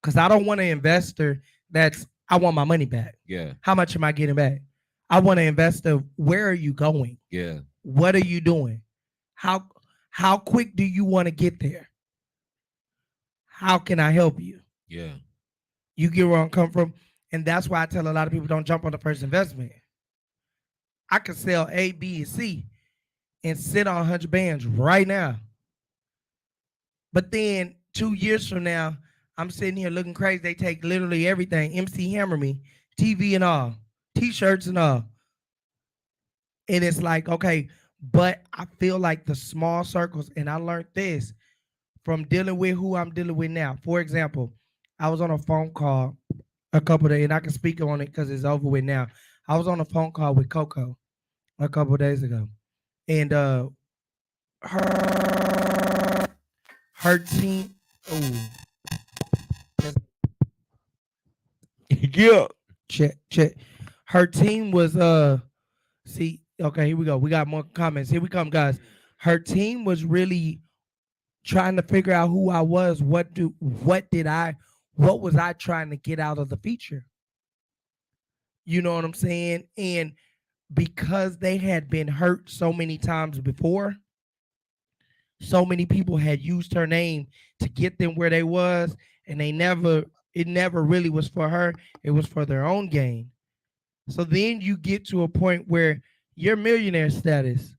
Because I don't want an investor I want my money back. yeah, How much am I getting back? I want an investor, where are you going? yeah, What are you doing? How quick do you want to get there? How can I help you? yeah. You get where I'm coming from? And that's why I tell a lot of people don't jump on the first investment. I could sell A, B, and C and sit on 100 bands right now. But then 2 years from now, I'm sitting here looking crazy. They take literally everything. MC Hammer me, TV and all, T-shirts and all. And it's like, okay, but I feel like the small circles, and I learned this from dealing with who I'm dealing with now. For example, I was on a phone call a couple of days, and I can speak on it because it's over with now. I was on a phone call with Coco a couple of days ago, and her team. Oh, Yeah. check. Her team was See, okay, here we go. We got more comments. Here we come, guys. Her team was really trying to figure out who I was. What was I trying to get out of the feature? You know what I'm saying? And because they had been hurt so many times before, so many people had used her name to get them where they was, and it never really was for her. It was for their own gain. So then you get to a point where you're millionaire status.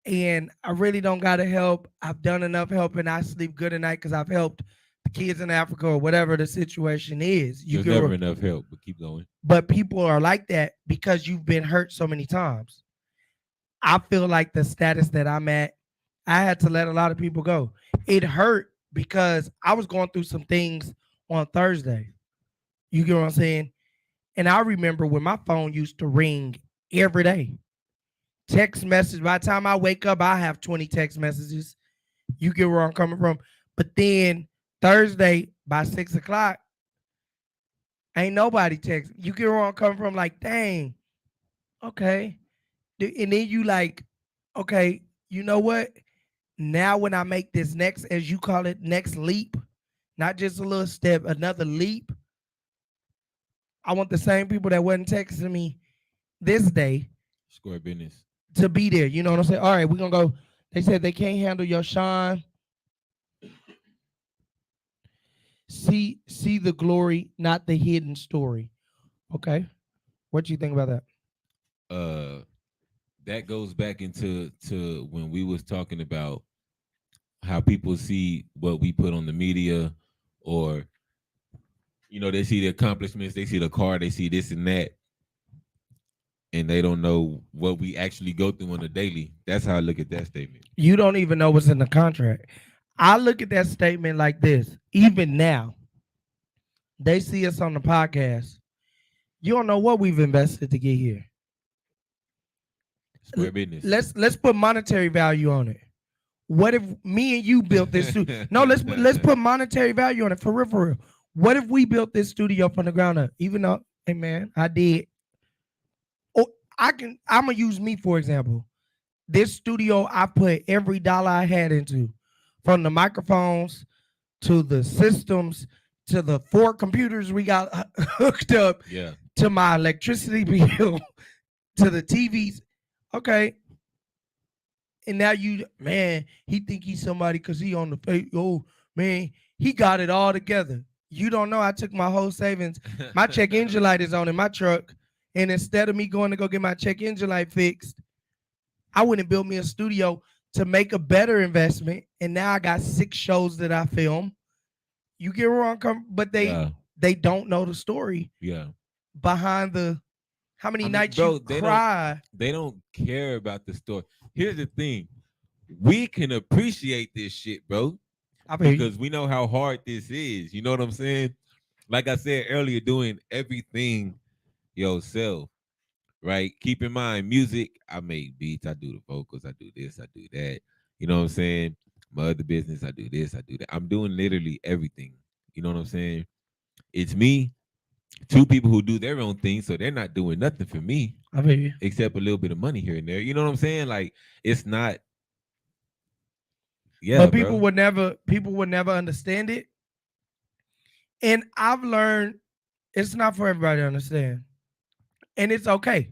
And I really don't gotta help. I've done enough helping. I sleep good at night because I've helped the kids in Africa or whatever the situation is. There's never enough help, but keep going. But people are like that because you've been hurt so many times. I feel like the status that I'm at, I had to let a lot of people go. It hurt because I was going through some things on Thursday. You get what I'm saying? And I remember when my phone used to ring every day. Text message. By the time I wake up, I have 20 text messages. You get where I'm coming from. But then Thursday by 6 o'clock, ain't nobody text. You get where I'm coming from? Like, dang, okay. And then you like, okay, you know what? Now when I make this next, as you call it, next leap, not just a little step, another leap, I want the same people that wasn't texting me this day Square business. to be there. You know what I'm saying? All right, we're gonna go. They said they can't handle your shine. See the glory, not the hidden story. Okay. What do you think about that? That goes back into when we was talking about how people see what we put on the media, or they see the accomplishments, they see the car, they see this and that, and they don't know what we actually go through on a daily. That's how I look at that statement. You don't even know what's in the contract. I look at that statement like this. Even now, they see us on the podcast. You don't know what we've invested to get here. Square business. Let's put monetary value on it. What if me and you built this studio? No, let's put monetary value on it for real, for real. What if we built this studio from the ground up? Even though, hey man, I did. Oh, I'm gonna use me for example. This studio, I put every dollar I had into, from the microphones to the systems to the 4 computers we got hooked up Yeah. to my electricity bill to the TVs. Okay. And now man, he think he's somebody because he on the face. Oh, man, he got it all together. You don't know I took my whole savings. My check engine light is on in my truck. And instead of me going to go get my check engine light fixed, I went and built me a studio to make a better investment. And now I got 6 shows that I film. You get wrong, but they don't know the story. Yeah. Behind the how many nights bro, you cry. They don't care about the story. Here's the thing. We can appreciate this shit, bro. Because we know how hard this is. You know what I'm saying? Like I said earlier, doing everything yourself, right? Keep in mind, music, I make beats, I do the vocals, I do this, I do that. You know what I'm saying? My other business, I do this, I do that. I'm doing literally everything. You know what I'm saying? It's me, 2 people who do their own thing, so they're not doing nothing for me. I feel you. Except a little bit of money here and there. You know what I'm saying? Like, it's not. Yeah, but people would never understand it. And I've learned it's not for everybody to understand. And it's okay.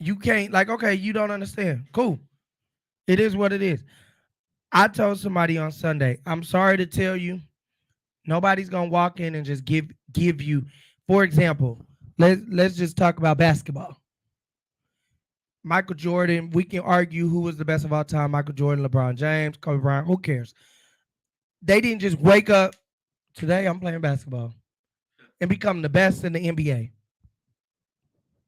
You can't, like, okay, you don't understand. Cool. It is what it is. I told somebody on Sunday, I'm sorry to tell you, nobody's gonna walk in and just give you, for example, let's just talk about basketball. Michael Jordan, we can argue who was the best of all time, Michael Jordan, LeBron James, Kobe Bryant, who cares? They didn't just wake up, today I'm playing basketball, and become the best in the NBA.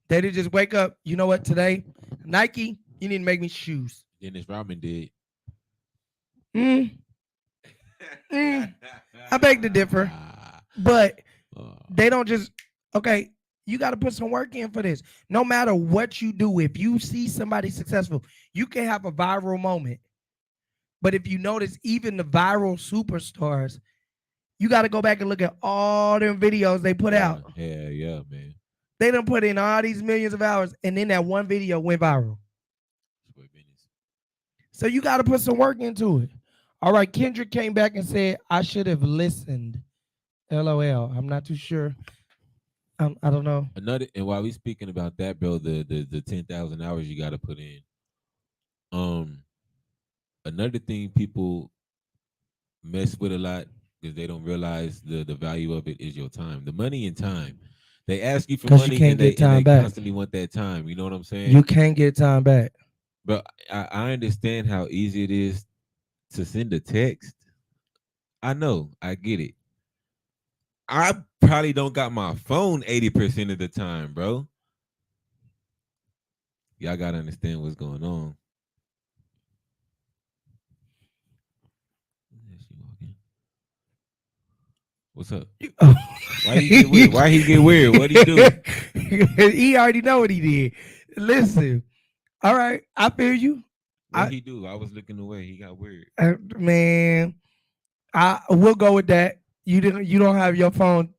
They didn't just wake up, you know what, today, Nike, you need to make me shoes. Dennis Rodman did. I beg to differ. But they don't just, okay, you got to put some work in for this. No matter what you do, if you see somebody successful, you can have a viral moment. But if you notice, even the viral superstars, you got to go back and look at all them videos they put out. Yeah, man. They done put in all these millions of hours, and then that one video went viral. So you got to put some work into it. All right, Kendrick came back and said, I should have listened. LOL. I'm not too sure. I don't know. And while we speaking about that, bro, the 10,000 hours you got to put in. Another thing people mess with a lot because they don't realize the value of it is your time, the money and time. They ask you for money and they constantly want that time. You know what I'm saying? You can't get time back. But I understand how easy it is to send a text. I know, I get it. I probably don't got my phone 80% of the time, bro. Y'all gotta understand what's going on. What's up? Why he get weird? Why he get weird? What he do? He already know what he did. Listen, all right, I feel you. What he do? I was looking away. He got weird. Man, I will go with that. You don't have your phone.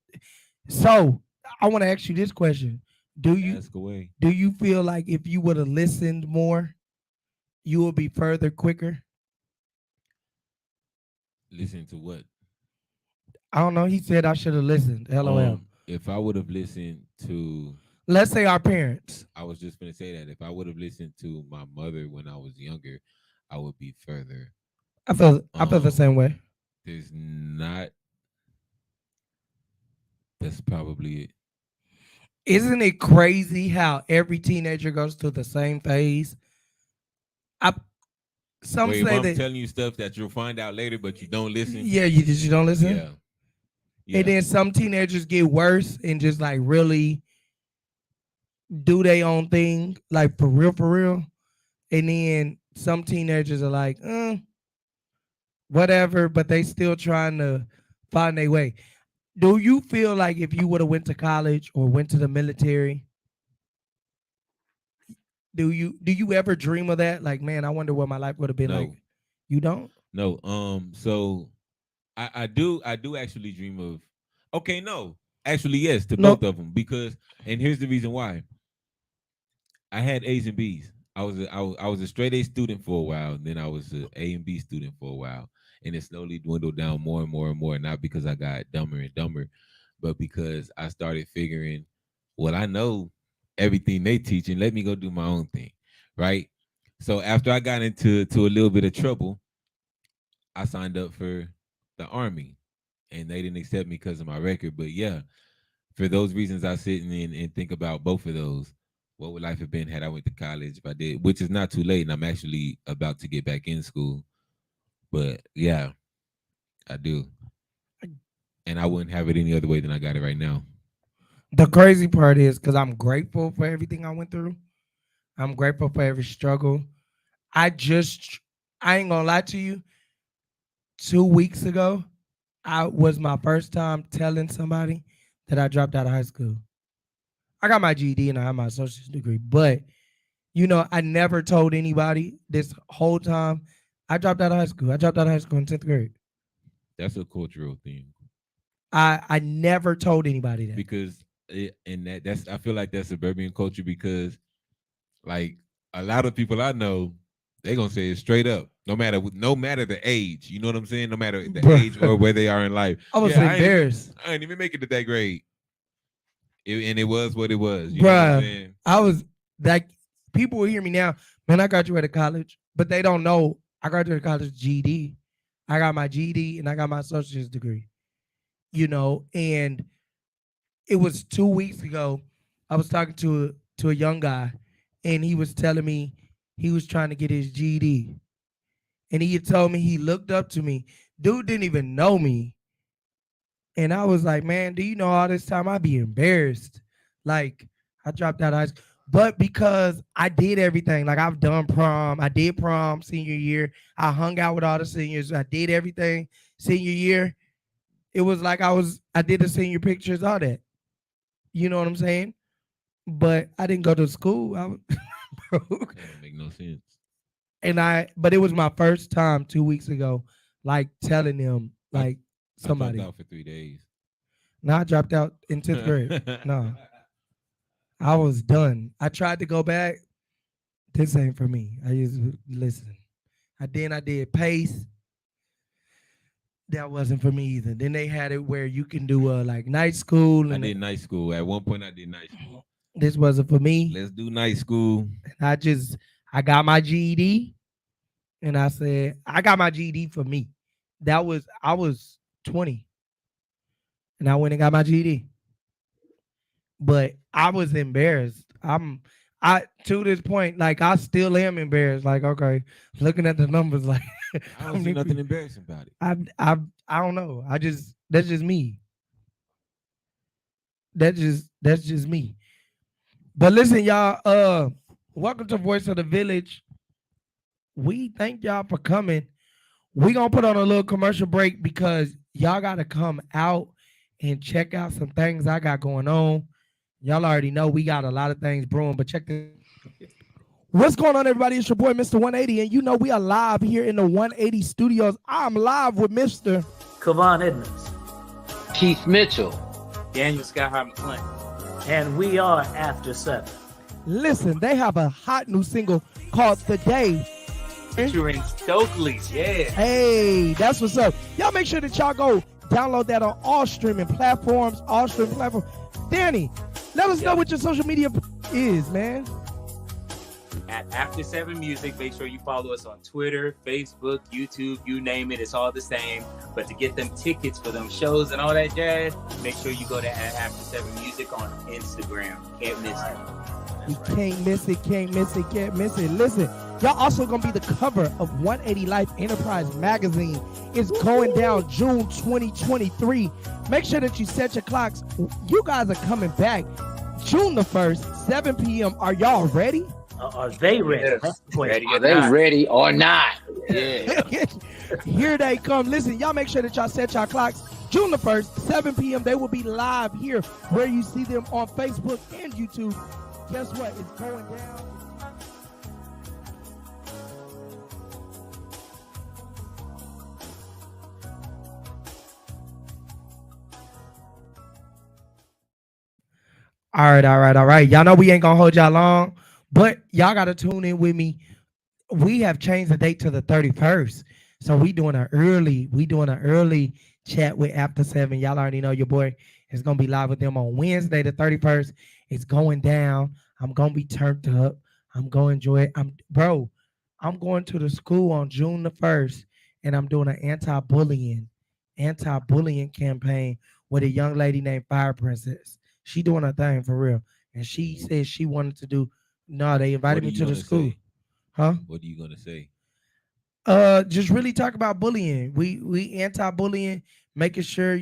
So I want to ask you this question: Ask away. Do you feel like if you would have listened more, you would be further quicker? Listen to what? I don't know. He said I should have listened. LOL. If I would have listened to, let's say our parents. I was just gonna say that if I would have listened to my mother when I was younger, I would be further. I feel the same way. There's not. That's probably it. Isn't it crazy how every teenager goes through the same phase? Some say I'm that telling you stuff that you'll find out later, but you don't listen. Yeah, you don't listen. Yeah. And then some teenagers get worse and just like really do their own thing, like for real. And then some teenagers are like, whatever, but they still trying to find their way. Do you feel like if you would have went to college or went to the military, Do you ever dream of that? Like, man, I wonder what my life would have been No. like. You don't? No. So I do actually dream of. Okay, no, actually yes to No. both of them because, and here's the reason why. I had A's and B's. I was a straight A student for a while, and then I was an A and B student for a while, and it slowly dwindled down more and more and more. Not because I got dumber and dumber, but because I started figuring, well, I know everything they teach, and let me go do my own thing, right? So after I got into a little bit of trouble, I signed up for the Army, and they didn't accept me because of my record. But yeah, for those reasons, I sit and think about both of those. What would life have been had I went to college if I did? Which is not too late, and I'm actually about to get back in school. But yeah, I do, and I wouldn't have it any other way than I got it right now. The crazy part is because I'm grateful for everything I went through. I'm grateful for every struggle. I ain't gonna lie to you. 2 weeks ago, I was my first time telling somebody that I dropped out of high school. I got my GED and I have my associate's degree, but I never told anybody this whole time. I dropped out of high school. I dropped out of high school in 10th grade. That's a cultural thing I never told anybody that. because that's I feel like that's suburban culture because like a lot of people I know, they gonna say it straight up, no matter the age. You know what I'm saying? No matter the Bruh. age or where they are in life. I was Yeah, embarrassed. I didn't even make it to that grade. And it was what it was. You know what I'm Bruh, saying? I was like, people will hear me now. Man, I graduated college, but they don't know I graduated college GED. I got my GED and I got my associate's degree. And it was 2 weeks ago. I was talking to a young guy, and he was telling me he was trying to get his GED. And he had told me he looked up to me. Dude didn't even know me. And I was like, man, do you know all this time I'd be embarrassed? Like, I dropped out of high school. But because I did everything, like I've done prom, I did prom senior year. I hung out with all the seniors. I did everything senior year. It was like I did the senior pictures, all that. You know what I'm saying? But I didn't go to school. I was broke. That don't make no sense. But it was my first time 2 weeks ago, like telling them, like somebody. I dropped out for 3 days. No, I dropped out in 10th grade. No. I was done. I tried to go back. This ain't for me. I just listen. I did PACE. That wasn't for me either. Then they had it where you can do like night school. I did night school. At one point, I did night school. This wasn't for me. Let's do night school. And I got my GED, and I said I got my GED for me. I was 20, and I went and got my GED. But I was embarrassed. To this point, like I still am embarrassed. Like, okay, looking at the numbers, like I don't see nothing embarrassing about it. I don't know. That's just me. That's just me. But listen, y'all, welcome to Voice of the Village. We thank y'all for coming. We gonna put on a little commercial break because y'all gotta come out and check out some things I got going on. Y'all already know we got a lot of things brewing, but check this. What's going on, everybody? It's your boy, Mr. 180, and we are live here in the 180 studios. I'm live with Mr. Kevon Edmonds, Keith Mitchell, Daniel Skyhigh McClain, and we are After 7. Listen, they have a hot new single called The Day. featuring Stokely. Yeah. Hey, that's what's up. Y'all make sure that y'all go download that on all streaming platforms. Danny, let us know what your social media is, man. At After 7 Music, make sure you follow us on Twitter, Facebook, YouTube, you name it, it's all the same. But to get them tickets for them shows and all that jazz, make sure you go to at After 7 Music on Instagram. Can't miss it. You can't miss it, can't miss it. Listen, y'all also gonna be the cover of 180 Life Enterprise magazine. It's going down June 2023. Make sure that you set your clocks. You guys are coming back June the 1st, 7 p.m. Are y'all ready? Are they ready? Yes. That's the question. Are they ready or not? Yeah. Here they come. Listen, y'all make sure that y'all set y'all clocks. June the 1st, 7 p.m. They will be live here where you see them on Facebook and YouTube. Guess what? It's going down. All right, all right, all right. Y'all know we ain't gonna hold y'all long, but y'all gotta tune in with me. We have changed the date to the 31st. So we doing an early chat with After Seven. Y'all already know your boy is gonna be live with them on Wednesday, the 31st. It's going down. I'm gonna be turned up. I'm gonna enjoy it. I'm going to the school on June the 1st, and I'm doing an anti-bullying campaign with a young lady named Fire Princess. She doing her thing for real. And she said she wanted to do no, they What invited are me you to the gonna school. say? Huh? What are you gonna say? Just really talk about bullying. We anti-bullying, making sure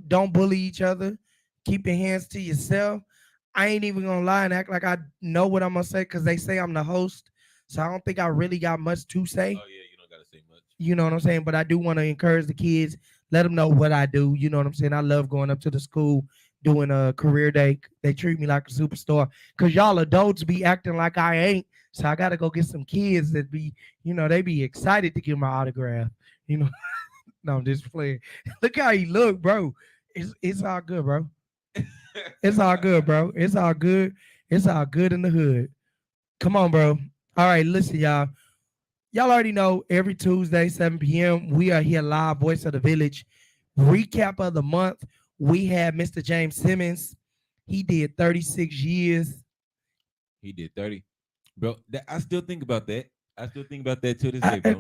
don't bully each other. Keep your hands to yourself. I ain't even gonna lie and act like I know what I'm gonna say because they say I'm the host, so I don't think I really got much to say. Oh yeah, you don't gotta say much. You know what I'm saying? But I do want to encourage the kids, let them know what I do. You know what I'm saying? I love going up to the school, doing a career day. They treat me like a superstar. Cause y'all adults be acting like I ain't. So I gotta go get some kids that be, they be excited to get my autograph. You know, no, I'm just playing. Look how he look, bro. It's all good, bro. It's all good, bro. It's all good. It's all good in the hood. Come on, bro. All right, listen, y'all. Y'all already know every Tuesday, 7 p.m., we are here live, Voice of the Village. Recap of the month. We had Mr. James Simmons. He did 36 years. He did 30. Bro, I still think about that. I still think about that to this day, bro.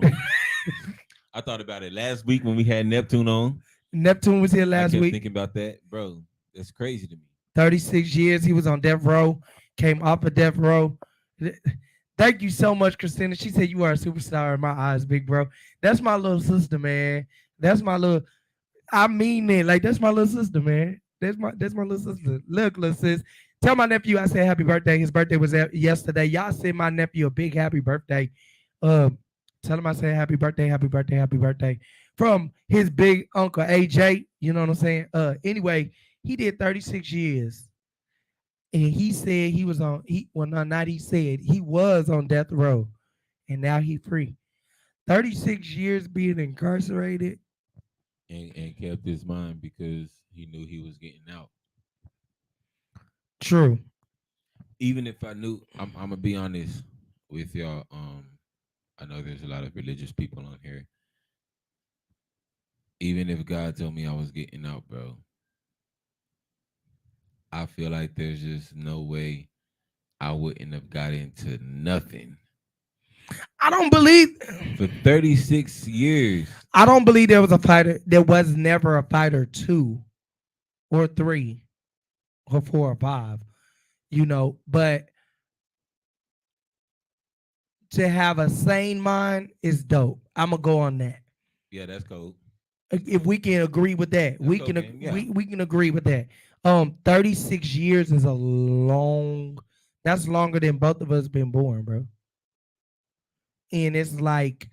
I thought about it last week when we had Neptune on. Neptune was here I last kept week. thinking about that, bro. That's crazy to me. 36 years. He was on death row, came off of death row. Thank you so much, Christina. She said you are a superstar in my eyes, big bro. That's my little sister, man. That's my little. I mean it. Like that's my little sister, man. That's my little sister. Look, little sis. Tell my nephew I said happy birthday. His birthday was yesterday. Y'all send my nephew a big happy birthday. Tell him I said happy birthday, happy birthday, happy birthday from his big uncle AJ. You know what I'm saying? Anyway, he did 36 years. And he said he was on not he said he was on death row and now he free. 36 years being incarcerated. And kept his mind because he knew he was getting out. True. Even if I knew, I'm gonna be honest with y'all. I know there's a lot of religious people on here. Even if God told me I was getting out, bro, I feel like there's just no way I wouldn't have got into nothing I don't believe for 36 years. I don't believe there was a fighter. There was never a fighter 2 or 3 or 4 or 5. But to have a sane mind is dope. I'm gonna go on that. Yeah, that's cool. If we can agree with that, we That's can okay, yeah. we can agree with that. 36 years is that's longer than both of us been born, bro. And it's like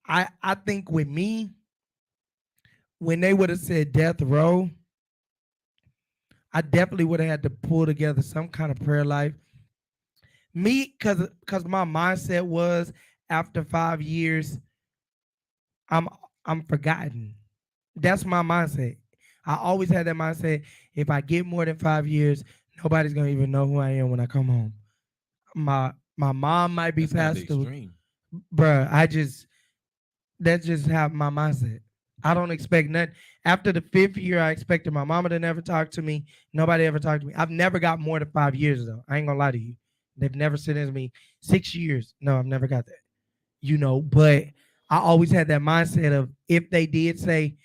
I think with me, when they would have said death row, I definitely would have had to pull together some kind of prayer life. Me, cause my mindset was after 5 years, I'm forgotten. That's my mindset. I always had that mindset. If I get more than 5 years, nobody's gonna even know who I am when I come home. My mom might be That's kinda passed away, extreme. bruh. That's just how my mindset. I don't expect nothing. After the 5th year, I expected my mama to never talk to me. Nobody ever talked to me. I've never got more than 5 years though. I ain't gonna lie to you. They've never sentenced me 6 years. No, I've never got that. But I always had that mindset of if they did say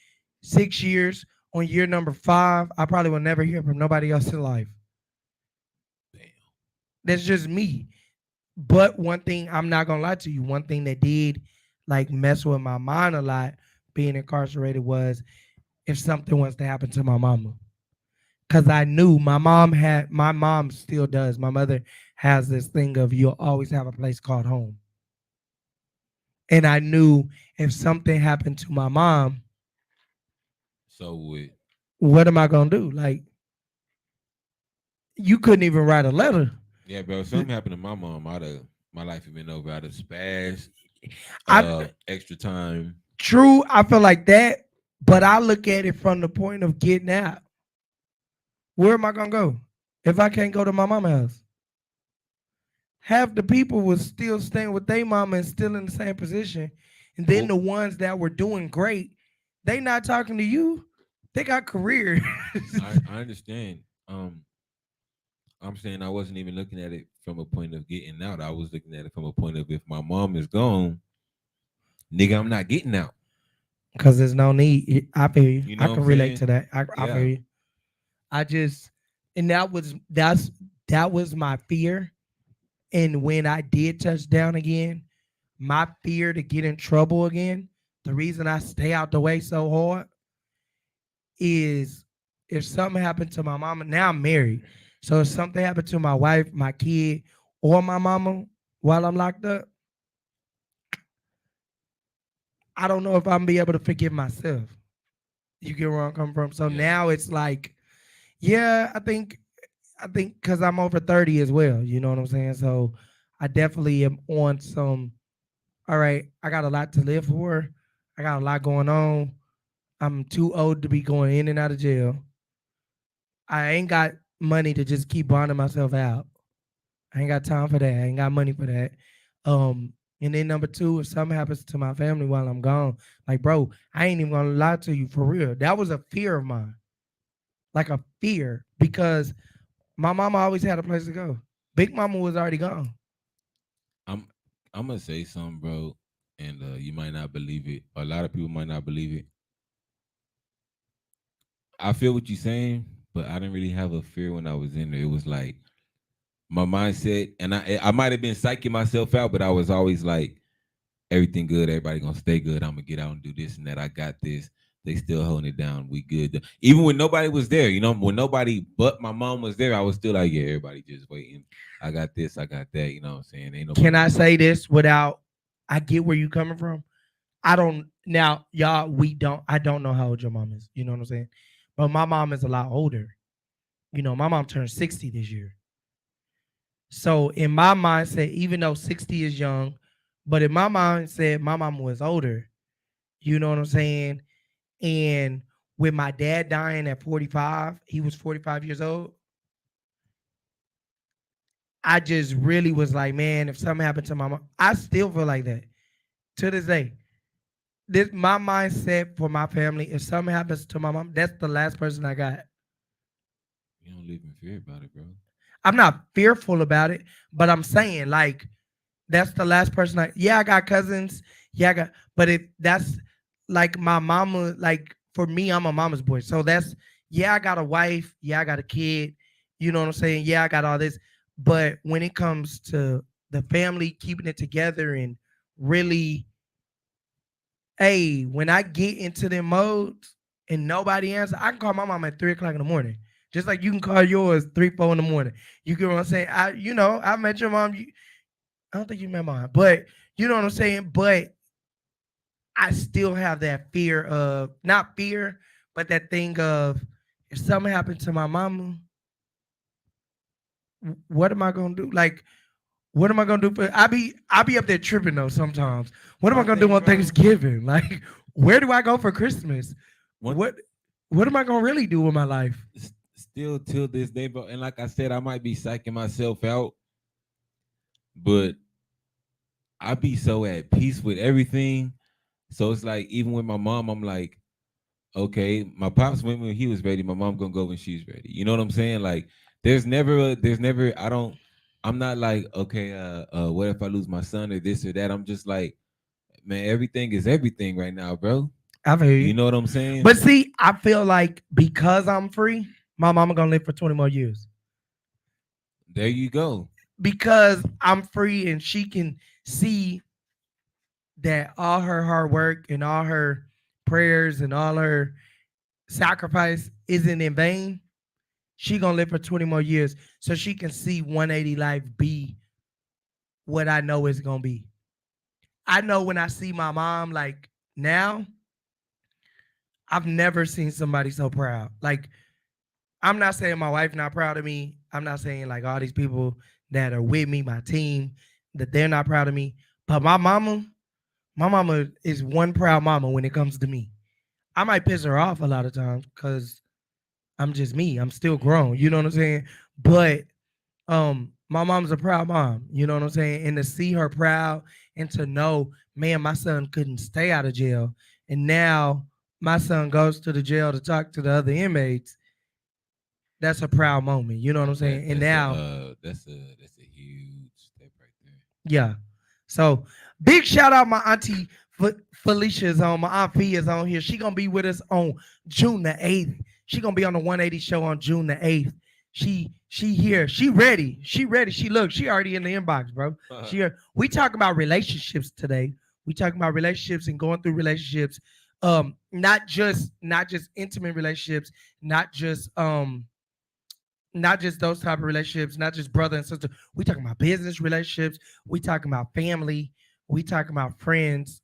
6 years on year number 5, I probably will never hear from nobody else in life. Damn. That's just me. But one thing, I'm not gonna lie to you, one thing that did like mess with my mind a lot being incarcerated was if something was to happen to my mama. Cause I knew my mom still does. My mother has this thing of you'll always have a place called home. And I knew if something happened to my mom, So what am I gonna do? Like, you couldn't even write a letter. yeah, bro. If something happened to my mom, my life had been over. I'd have spazzed. Extra time. True, I feel like that, but I look at it from the point of getting out. Where am I gonna go? if I can't go to my mama's house? Half the people was still staying with their mama and still in the same position. And then Well, the ones that were doing great, they not talking to you. They got career. I understand. I'm saying I wasn't even looking at it from a point of getting out. I was looking at it from a point of if my mom is gone, nigga, I'm not getting out. Because there's no need. I feel you. You I know what can I'm relate to saying? that. I Yeah. feel you. I just and that was my fear. And when I did touch down again, my fear to get in trouble again, the reason I stay out the way so hard is if something happened to my mama, now I'm married. So if something happened to my wife, my kid, or my mama while I'm locked up, I don't know if I'm gonna be able to forgive myself. You get where I'm coming from. So Yeah. now it's like, yeah, I think because I'm over 30 as well. You know what I'm saying? So I definitely am on some. All right, I got a lot to live for. I got a lot going on. I'm too old to be going in and out of jail. I ain't got money to just keep bonding myself out. I ain't got time for that. I ain't got money for that. And then number two, if something happens to my family while I'm gone, like bro, I ain't even gonna lie to you for real. That was a fear of mine, like a fear, because my mama always had a place to go. Big mama was already gone. I'm I'm gonna say something, bro, and you might not believe it. A lot of people might not believe it. I feel what you're saying, but I didn't really have a fear when I was in there. It was like my mindset, and I might have been psyching myself out, but I was always like, everything good, everybody gonna stay good. I'm gonna get out and do this and that. I got this. They still holding it down. We good. Even when nobody was there, when nobody but my mom was there, I was still like, yeah, everybody just waiting. I got this, I got that. You know what I'm saying? Ain't nobody. Can I say this without? I get where you coming from. I don't now, y'all. We don't. I don't know how old your mom is. You know what I'm saying? But my mom is a lot older. My mom turned 60 this year. So in my mindset, even though 60 is young, but in my mindset, my mom was older. You know what I'm saying? And with my dad dying at 45, he was 45 years old. I just really was like, man, if something happened to my mom, I still feel like that to this day. This my mindset for my family. If something happens to my mom, that's the last person I got. You don't live in fear about it, bro. I'm not fearful about it, but I'm saying like that's the last person I got cousins. Yeah, I got but if that's like my mama, like for me, I'm a mama's boy. So that's I got a wife, I got a kid, you know what I'm saying? Yeah, I got all this. But when it comes to the family keeping it together and really, hey, when I get into them modes and nobody answers, I can call my mom at 3 o'clock in the morning. Just like you can call yours 3, 4 in the morning. You get what I'm saying? I met your mom. I don't think you met mine, but you know what I'm saying? But I still have that fear of not fear, but that thing of if something happened to my mama, what am I gonna do? Like, what am I gonna do for I be up there tripping though sometimes. What am I One gonna do thing, on bro. Thanksgiving? Like, where do I go for Christmas? One What am I gonna really do with my life? Still till this day, bro. And like I said, I might be psyching myself out, but I be so at peace with everything. So it's like even with my mom, I'm like, okay, my pops went when he was ready. My mom gonna go when she's ready. You know what I'm saying? Like, there's never. I'm not like, okay, what if I lose my son or this or that? I'm just like, man, everything is everything right now, bro. I feel You you. know what I'm saying? But see, I feel like because I'm free, my mama gonna live for 20 more years. There you go. Because I'm free and she can see that all her hard work and all her prayers and all her sacrifice isn't in vain. She gonna live for 20 more years so she can see 180 life be what I know it's gonna be. I know when I see my mom like now, I've never seen somebody so proud. Like, I'm not saying my wife not proud of me. I'm not saying like all these people that are with me, my team, that they're not proud of me. But my mama is one proud mama when it comes to me. I might piss her off a lot of times because I'm just me. I'm still grown. You know what I'm saying? But my mom's a proud mom, you know what I'm saying? And to see her proud and to know, man, my son couldn't stay out of jail. And now my son goes to the jail to talk to the other inmates. That's a proud moment, you know what I'm saying? And now, that's a huge step right there. yeah. So big shout out my auntie Felicia is on, my aunt Fee is on here. She gonna be with us on June the 8th. She gonna be on the 180 show on June the 8th. She here. She ready. She ready. She already in the inbox, bro. She here. We talking about relationships today. We talking about relationships and going through relationships. Not just intimate relationships, not just those type of relationships, not just brother and sister. We talking about business relationships. We talking about family. We talking about friends.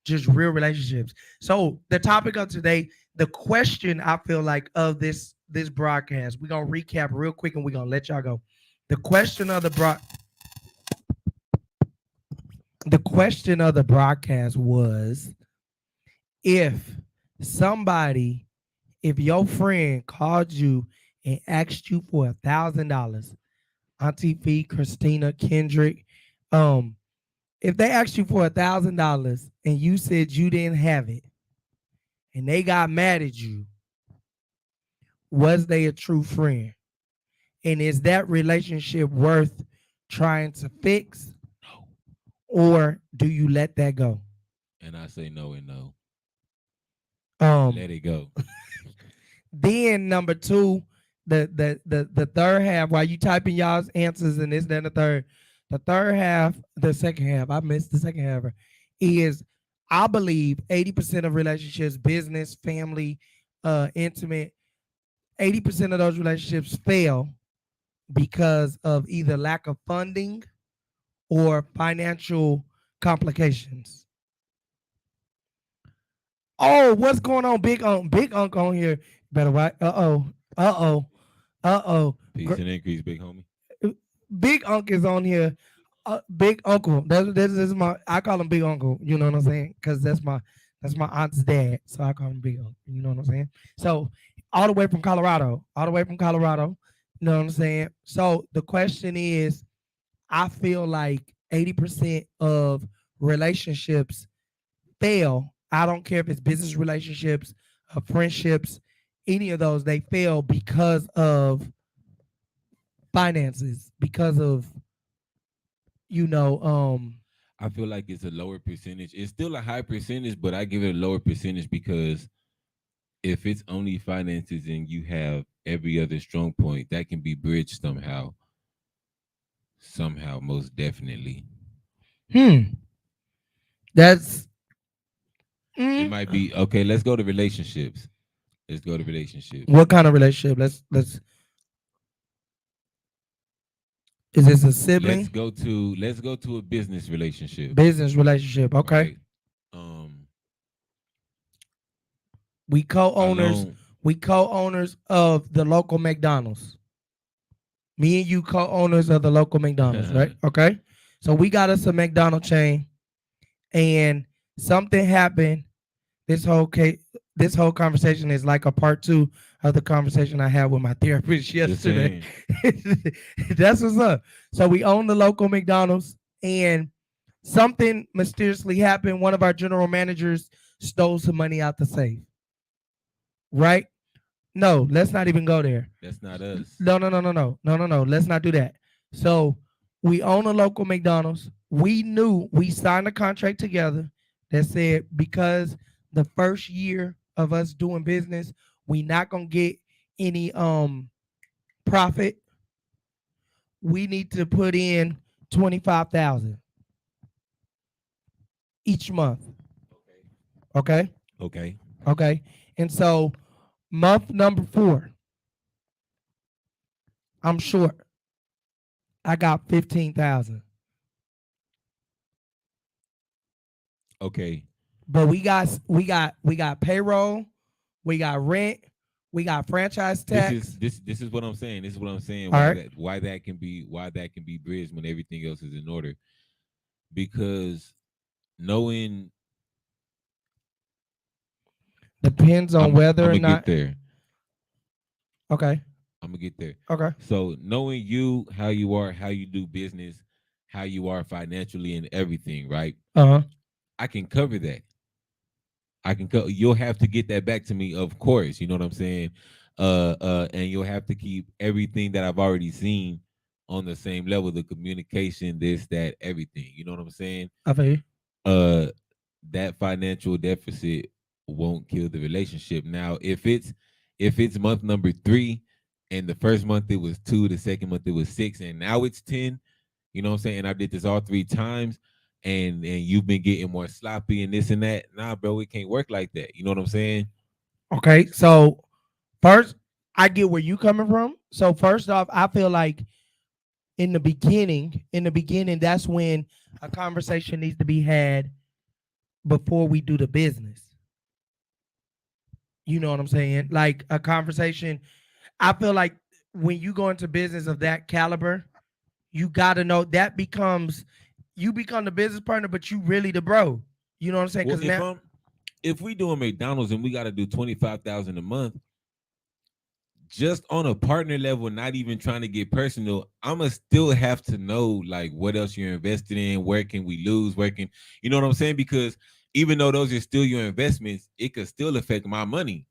Just real relationships. So the topic of today, the question I feel like of this broadcast, we're gonna recap real quick and we're gonna let y'all go. The question of the broadcast was, if your friend called you and asked you for $1,000, Auntie Fee, Christina, Kendrick, if they asked you for $1,000 and you said you didn't have it, and they got mad at you, was they a true friend? And is that relationship worth trying to fix, or do you let that go? And I say no and no. Um, Let it go. Then number two, the third half, while you typing y'all's answers and this, then the third half, the second half, I missed the second half, is I believe 80% of relationships, business, family, intimate, 80% of those relationships fail because of either lack of funding or financial complications. Oh, what's going on, Big Unc on here? Better watch. Peace and increase, big homie. Big Unc is on here. Big Uncle. This is my. I call him Big Uncle. You know what I'm saying? Because that's my aunt's dad. So I call him Big Uncle. You know what I'm saying? So all the way from Colorado. You know what I'm saying? So the question is, I feel like 80% of relationships fail. I don't care if it's business relationships, friendships, any of those, they fail because of finances, because of, I feel like it's a lower percentage. It's still a high percentage, but I give it a lower percentage because if it's only finances and you have every other strong point, that can be bridged somehow. Somehow, most definitely. That's It might be okay. Let's go to relationships. What kind of relationship? Let's. Is this a sibling? Let's go to a business relationship. Business relationship. Okay. Right? We co-owners of the local McDonald's. Me and you co-owners of the local McDonald's, right? Okay. So we got us a McDonald's chain, and something happened. This whole conversation is like a part two of the conversation I had with my therapist yesterday. That's what's up. So we own the local McDonald's, and something mysteriously happened. One of our general managers stole some money out the safe. Right? No, let's not even go there. That's not us. No. Let's not do that. So we own a local McDonald's. We signed a contract together that said, because the first year of us doing business, we not gonna get any profit. We need to put in $25,000 each month. Okay. And so month number 4, I'm short. I got $15,000. Okay. But we got payroll, we got rent, we got franchise tax. This is what I'm saying. Why that can be bridged when everything else is in order. Because knowing depends on whether or not. Get there. Okay. I'm gonna get there. Okay. So knowing you, how you are, how you do business, how you are financially and everything, right? Uh-huh. I can cover that. You'll have to get that back to me, of course. You know what I'm saying? And you'll have to keep everything that I've already seen on the same level, the communication, this, that, everything. You know what I'm saying? I feel you. That financial deficit won't kill the relationship. Now, if it's month number 3 and the first month it was 2, the second month it was 6, and now it's 10, you know what I'm saying? And I did this all 3 times, and you've been getting more sloppy and this and that. Nah, bro, it can't work like that. You know what I'm saying? Okay. So first, I get where you coming from. So first off, I feel like in the beginning, that's when a conversation needs to be had before we do the business. You know what I'm saying? Like a conversation. I feel like when you go into business of that caliber, you got to know that you become the business partner, but you really the bro. You know what I'm saying? Well, Because if we doing McDonald's and we got to do 25,000 a month, just on a partner level, not even trying to get personal, I'ma still have to know like what else you're invested in, where can we lose, you know what I'm saying? Because even though those are still your investments, it could still affect my money.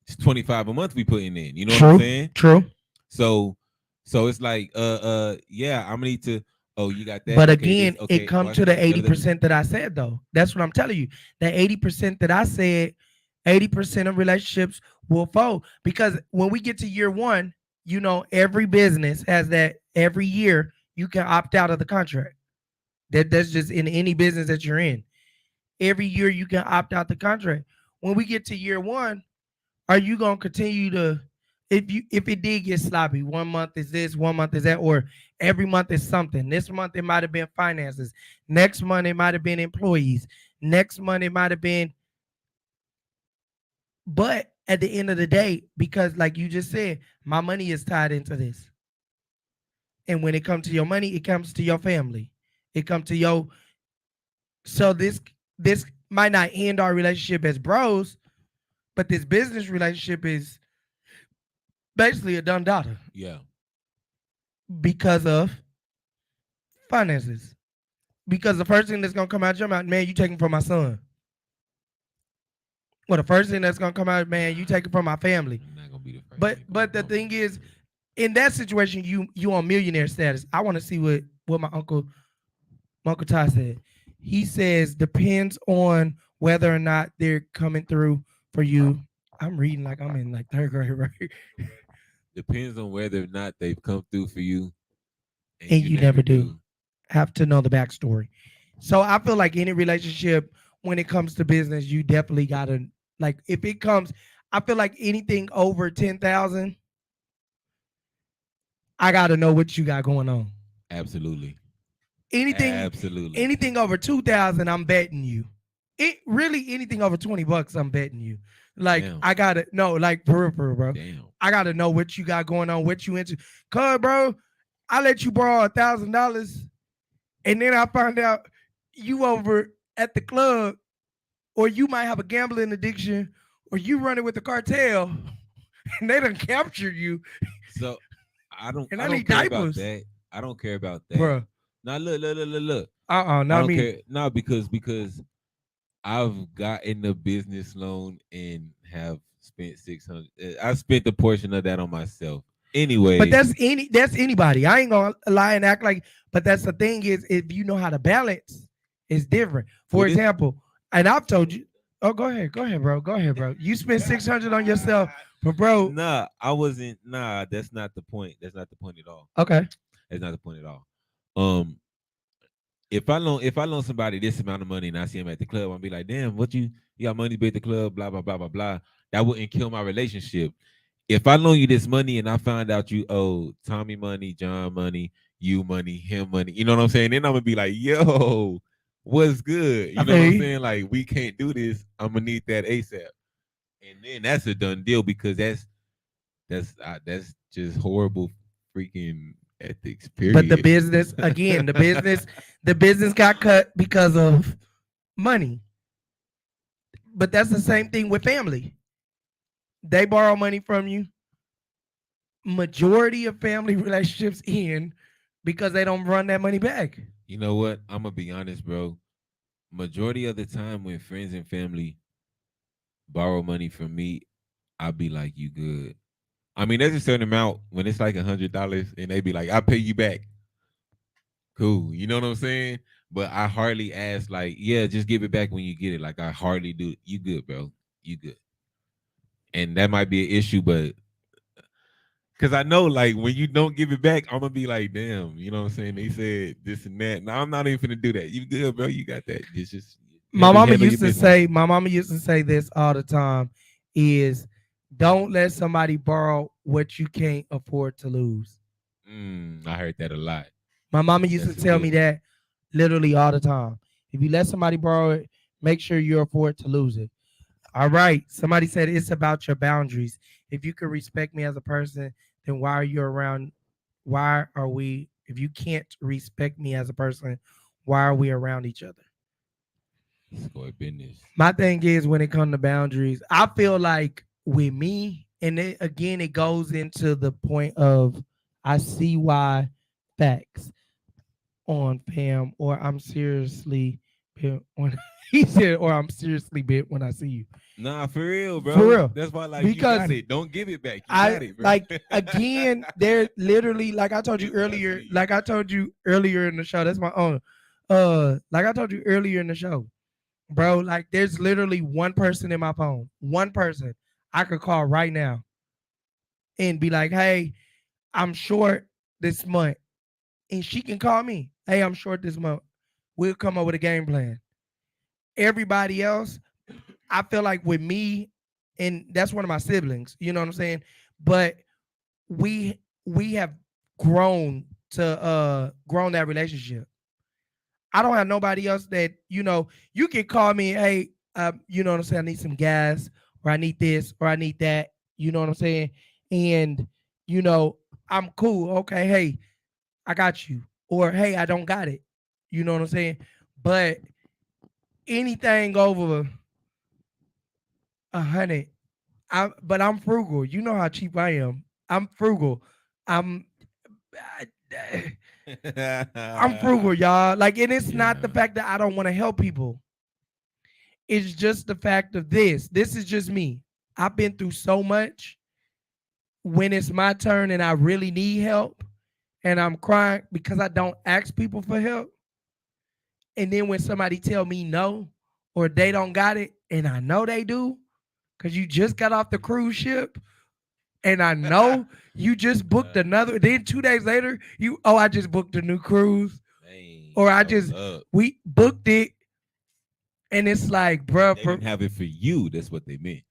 It's 25 a month we putting in. You know what I'm saying? True. So it's like yeah, I'm gonna need to. Oh, you got that. But okay, again, it comes to the 80% that I said though. That's what I'm telling you. The 80% that I said, 80% of relationships will fold because when we get to year 1, you know, every business has that. Every year you can opt out of the contract. That's just in any business that you're in. Every year you can opt out the contract. When we get to year 1, are you gonna continue to, if it did get sloppy, 1 month is this, 1 month is that, or every month is something. This month it might have been finances. Next month it might have been employees. Next month it might have been. But at the end of the day, because like you just said, my money is tied into this. And when it comes to your money, it comes to your family. It comes to your. So this might not end our relationship as bros, but this business relationship is basically a done daughter. Yeah. Because of finances. Because the first thing that's gonna come out your mouth, man, you taking from my son. Well, the first thing that's gonna come out, man, you taking from my family. I'm not gonna be the first. But the thing is, in that situation, you on millionaire status. I want to see what my uncle Ty said. He says depends on whether or not they're coming through for you. I'm reading like I'm in like 3rd grade, right? Depends on whether or not they've come through for you, and you never do. Have to know the backstory. So I feel like any relationship, when it comes to business, you definitely gotta, like, if it comes, I feel like anything over 10,000, I gotta know what you got going on. Absolutely. Anything over 2,000, I'm betting you. It really anything over $20, I'm betting you. Like, damn. I gotta know, like, for real, bro. Damn. I gotta know what you got going on, what you into. Cause, bro, I let you borrow $1,000, and then I find out you over at the club, or you might have a gambling addiction, or you running with the cartel, and they done captured you. So I don't need care diapers. about that. I don't care about that, bro. Now look. Not me. Care. No, because I've gotten a business loan and have spent 600. I spent a portion of that on myself. Anyway, but that's anybody. I ain't gonna lie and act like. But that's the thing is, if you know how to balance, it's different. For example, and I've told you. Oh, go ahead, bro. You spent 600 on yourself, but bro. Nah, I wasn't. Nah, that's not the point. That's not the point at all. Okay, that's not the point at all. If I loan somebody this amount of money and I see him at the club, I'll be like, damn, what you got money to be at the club, blah blah blah blah blah. That wouldn't kill my relationship. If I loan you this money and I find out you owe Tommy money, John money, you money, him money, you know what I'm saying? Then I'm gonna be like, yo, what's good? You know what I'm saying? Like, we can't do this. I'm gonna need that ASAP. And then that's a done deal because that's just horrible freaking ethics. Period. But the business, again, the business got cut because of money. But that's the same thing with family. They borrow money from you. majority of family relationships end because they don't run that money back. You know what? I'm gonna be honest, bro. Majority of the time when friends and family borrow money from me, I'll be like, "You good?" I mean, there's a certain amount when it's like $100, and they be like, "I'll pay you back." Cool, you know what I'm saying? But I hardly ask, like, "Yeah, just give it back when you get it." Like I hardly do. You good, bro? You good? And that might be an issue, but because I know, like, when you don't give it back, I'm gonna be like, "Damn," you know what I'm saying? They said this and that. Now I'm not even gonna do that. You good, bro? You got that? It's just My mama handle your used to business. say, my mama used to say this all the time is don't let somebody borrow what you can't afford to lose. I heard that a lot. My mama used That's to a tell good me one. that literally all the time. If you let somebody borrow it, make sure you afford to lose it. All right. Somebody said it's about your boundaries. If you can respect me as a person, then why are you around? Why are we, if you can't respect me as a person, why are we around each other? Score business. My thing is when it comes to boundaries, I feel like with me, and again, it goes into the point of I see why facts on fam, or I'm seriously bent when he said, or I'm seriously bent when I see you. Nah, for real, bro. For real. That's why, like, you Because got it. Don't give it back. You I got it, bro. like again, they're literally like I told you Bent when I earlier, see you. like I told you earlier in the show. That's my own. Like I told you earlier in the show, bro. Like there's literally one person in my phone, one person I could call right now and be like, "Hey, I'm short this month," and she can call me. "Hey, I'm short this month." We'll come up with a game plan. Everybody else, I feel like with me, and that's one of my siblings. You know what I'm saying? But we have grown to grown that relationship. I don't have nobody else that you can call me, hey, you know what I'm saying, I need some gas, or I need this, or I need that, you know what I'm saying? And you know, I'm cool. Okay, hey, I got you. Or hey, I don't got it. You know what I'm saying? But anything over 100, but I'm frugal. You know how cheap I am. I'm frugal. I'm I'm frugal, y'all. Like, and it's not the Yeah. fact that I don't want to help people. It's just the fact of this. This is just me. I've been through so much. When it's my turn and I really need help, and I'm crying because I don't ask people for help, and then when somebody tell me no or they don't got it, and I know they do, because you just got off the cruise ship, and I know you just booked another. Then 2 days later, I just booked a new cruise, Dang, or hold up. we booked it, and it's like, bruh, They didn't have it for you. That's what they meant.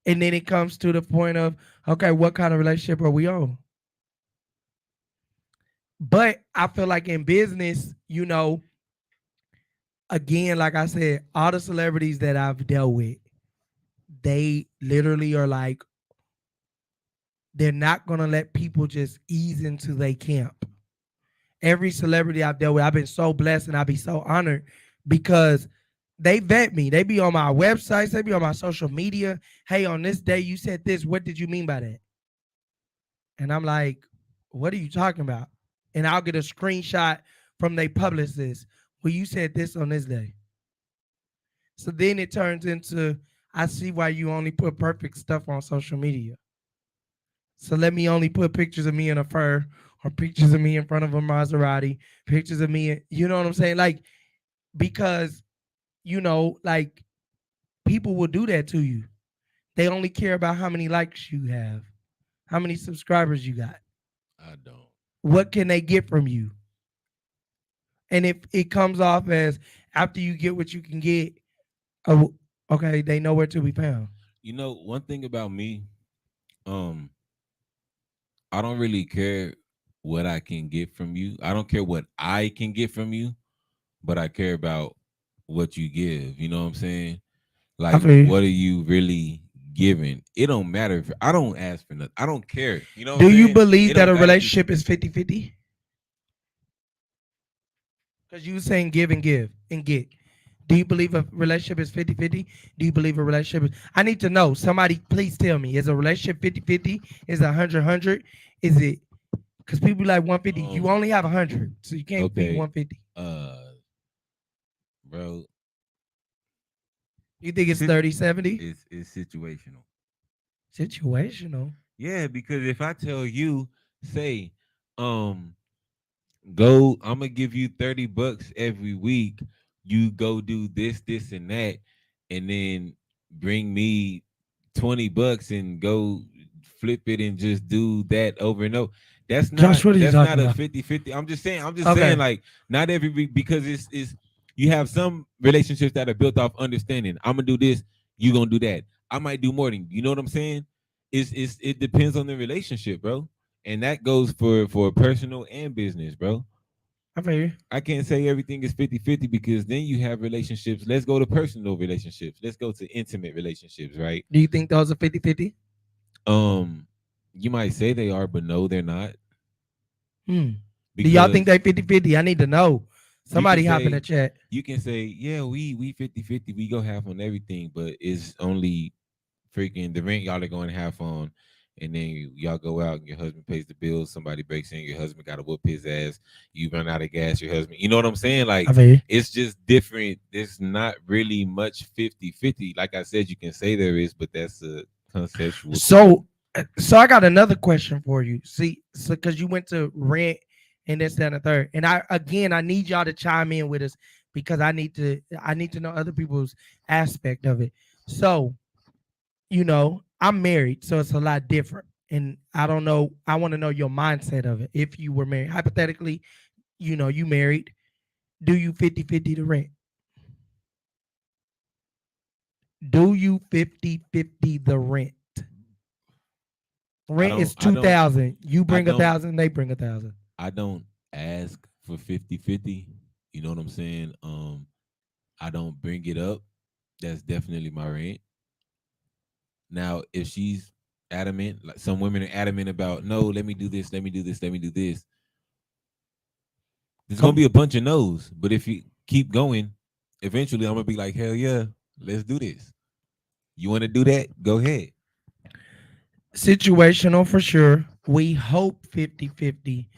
and then it comes to the point of, okay, what kind of relationship are we on? But I feel like in business, again, like I said, all the celebrities that I've dealt with, they literally are like, they're not gonna let people just ease into their camp. Every celebrity I've dealt with, I've been so blessed and I'd be so honored because they vet me. They be on my websites, they be on my social media. Hey, on this day you said this. What did you mean by that? And I'm like, what are you talking about? And I'll get a screenshot from their publicist. Well, you said this on this day. So then it turns into, I see why you only put perfect stuff on social media. So let me only put pictures of me in a fur, or pictures of me in front of a Maserati, pictures of me, you know what I'm saying? Like, because, like, people will do that to you. They only care about how many likes you have, how many subscribers you got. I don't. What can they get from you? And if it comes off as after you get what you can get, oh, okay, they know where to be found. You know, one thing about me, um, I don't really care what I can get from you. I don't care what I can get from you, but I care about what you give. You know what I'm saying? Like, feel you. what are you really giving? It don't matter if I don't ask for nothing. I don't care. You know what Do I'm you saying? believe It that don't a gotta be- relationship is 50-50? Because you were saying give and give and get. Do you believe a relationship is 50-50? Do you believe a relationship is, I need to know. Somebody please tell me. Is a relationship 50-50? Is it 100-100? Is it, because people be like 150. You only have 100, so you can't be Okay. 150. Bro, You think it's Sit- 30-70? it's situational. Situational. Yeah, because if I tell you, say, go, I'm gonna give you $30 every week. You go do this, this, and that, and then bring me $20 and go flip it and just do that over and over. That's not Josh, what are you that's talking not a about? 50-50. I'm just saying, Okay. like not every week, because it's you have some relationships that are built off understanding. I'm gonna do this, you gonna do that. I might do more than you know what I'm saying? It depends on the relationship, bro. And that goes for personal and business, bro. I feel you. I can't say everything is 50-50 because then you have relationships. Let's go to personal relationships. Let's go to intimate relationships, right? Do you think those are 50-50? You might say they are, but no, they're not. Do y'all think they 50-50? I need to know. Somebody hop in the chat. You can say, yeah, we 50-50. We go half on everything, but it's only freaking the rent y'all are going half on, and then y'all go out and your husband pays the bills. Somebody breaks in, your husband got to whoop his ass. You run out of gas, your husband. You know what I'm saying? Like, I feel you. it's just different. There's not really much 50-50. Like I said, you can say there is, but that's a conceptual. So I got another question for you. See, so because you went to rent and this, that, and the third, and I need y'all to chime in with us because I need to know other people's aspect of it. So, I'm married, so it's a lot different, and I don't know. I want to know your mindset of it. If you were married, hypothetically, you married, do you 50-50 the rent? Do you 50-50 the rent? Rent is 2,000. You bring 1,000, they bring 1,000. I don't ask for 50-50. You know what I'm saying? I don't bring it up. That's definitely my rent. Now, if she's adamant, like some women are adamant about, no, let me do this, let me do this, let me do this. There's gonna be a bunch of no's, but if you keep going, eventually I'm gonna be like, hell yeah, let's do this. You want to do that? Go ahead. Situational for sure. We hope 50-50,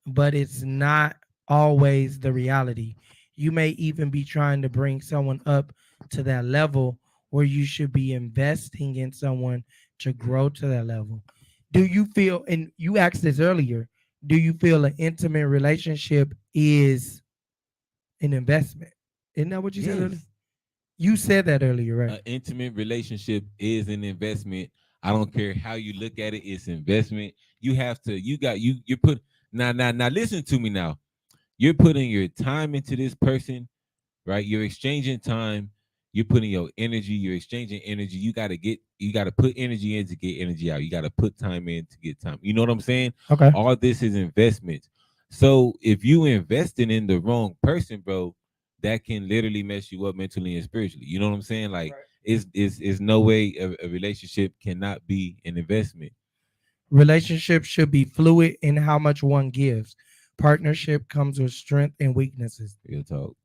but it's not always the reality. You may even be trying to bring someone up to that level where you should be investing in someone to grow to that level. Do you feel, and you asked this earlier, do you feel an intimate relationship is an investment? Isn't that what you said earlier? You said that earlier, right? An intimate relationship is an investment. I don't care how you look at it, it's investment. You have to, you put now listen to me now. You're putting your time into this person, right? You're exchanging time, you're putting your energy, you're exchanging energy. You gotta put energy in to get energy out. You gotta put time in to get time. You know what I'm saying? Okay. All this is investments. So if you investing in the wrong person, bro, that can literally mess you up mentally and spiritually. You know what I'm saying? Like, is no way a relationship cannot be an investment. Relationships should be fluid in how much one gives. Partnership comes with strength and weaknesses. Real talk.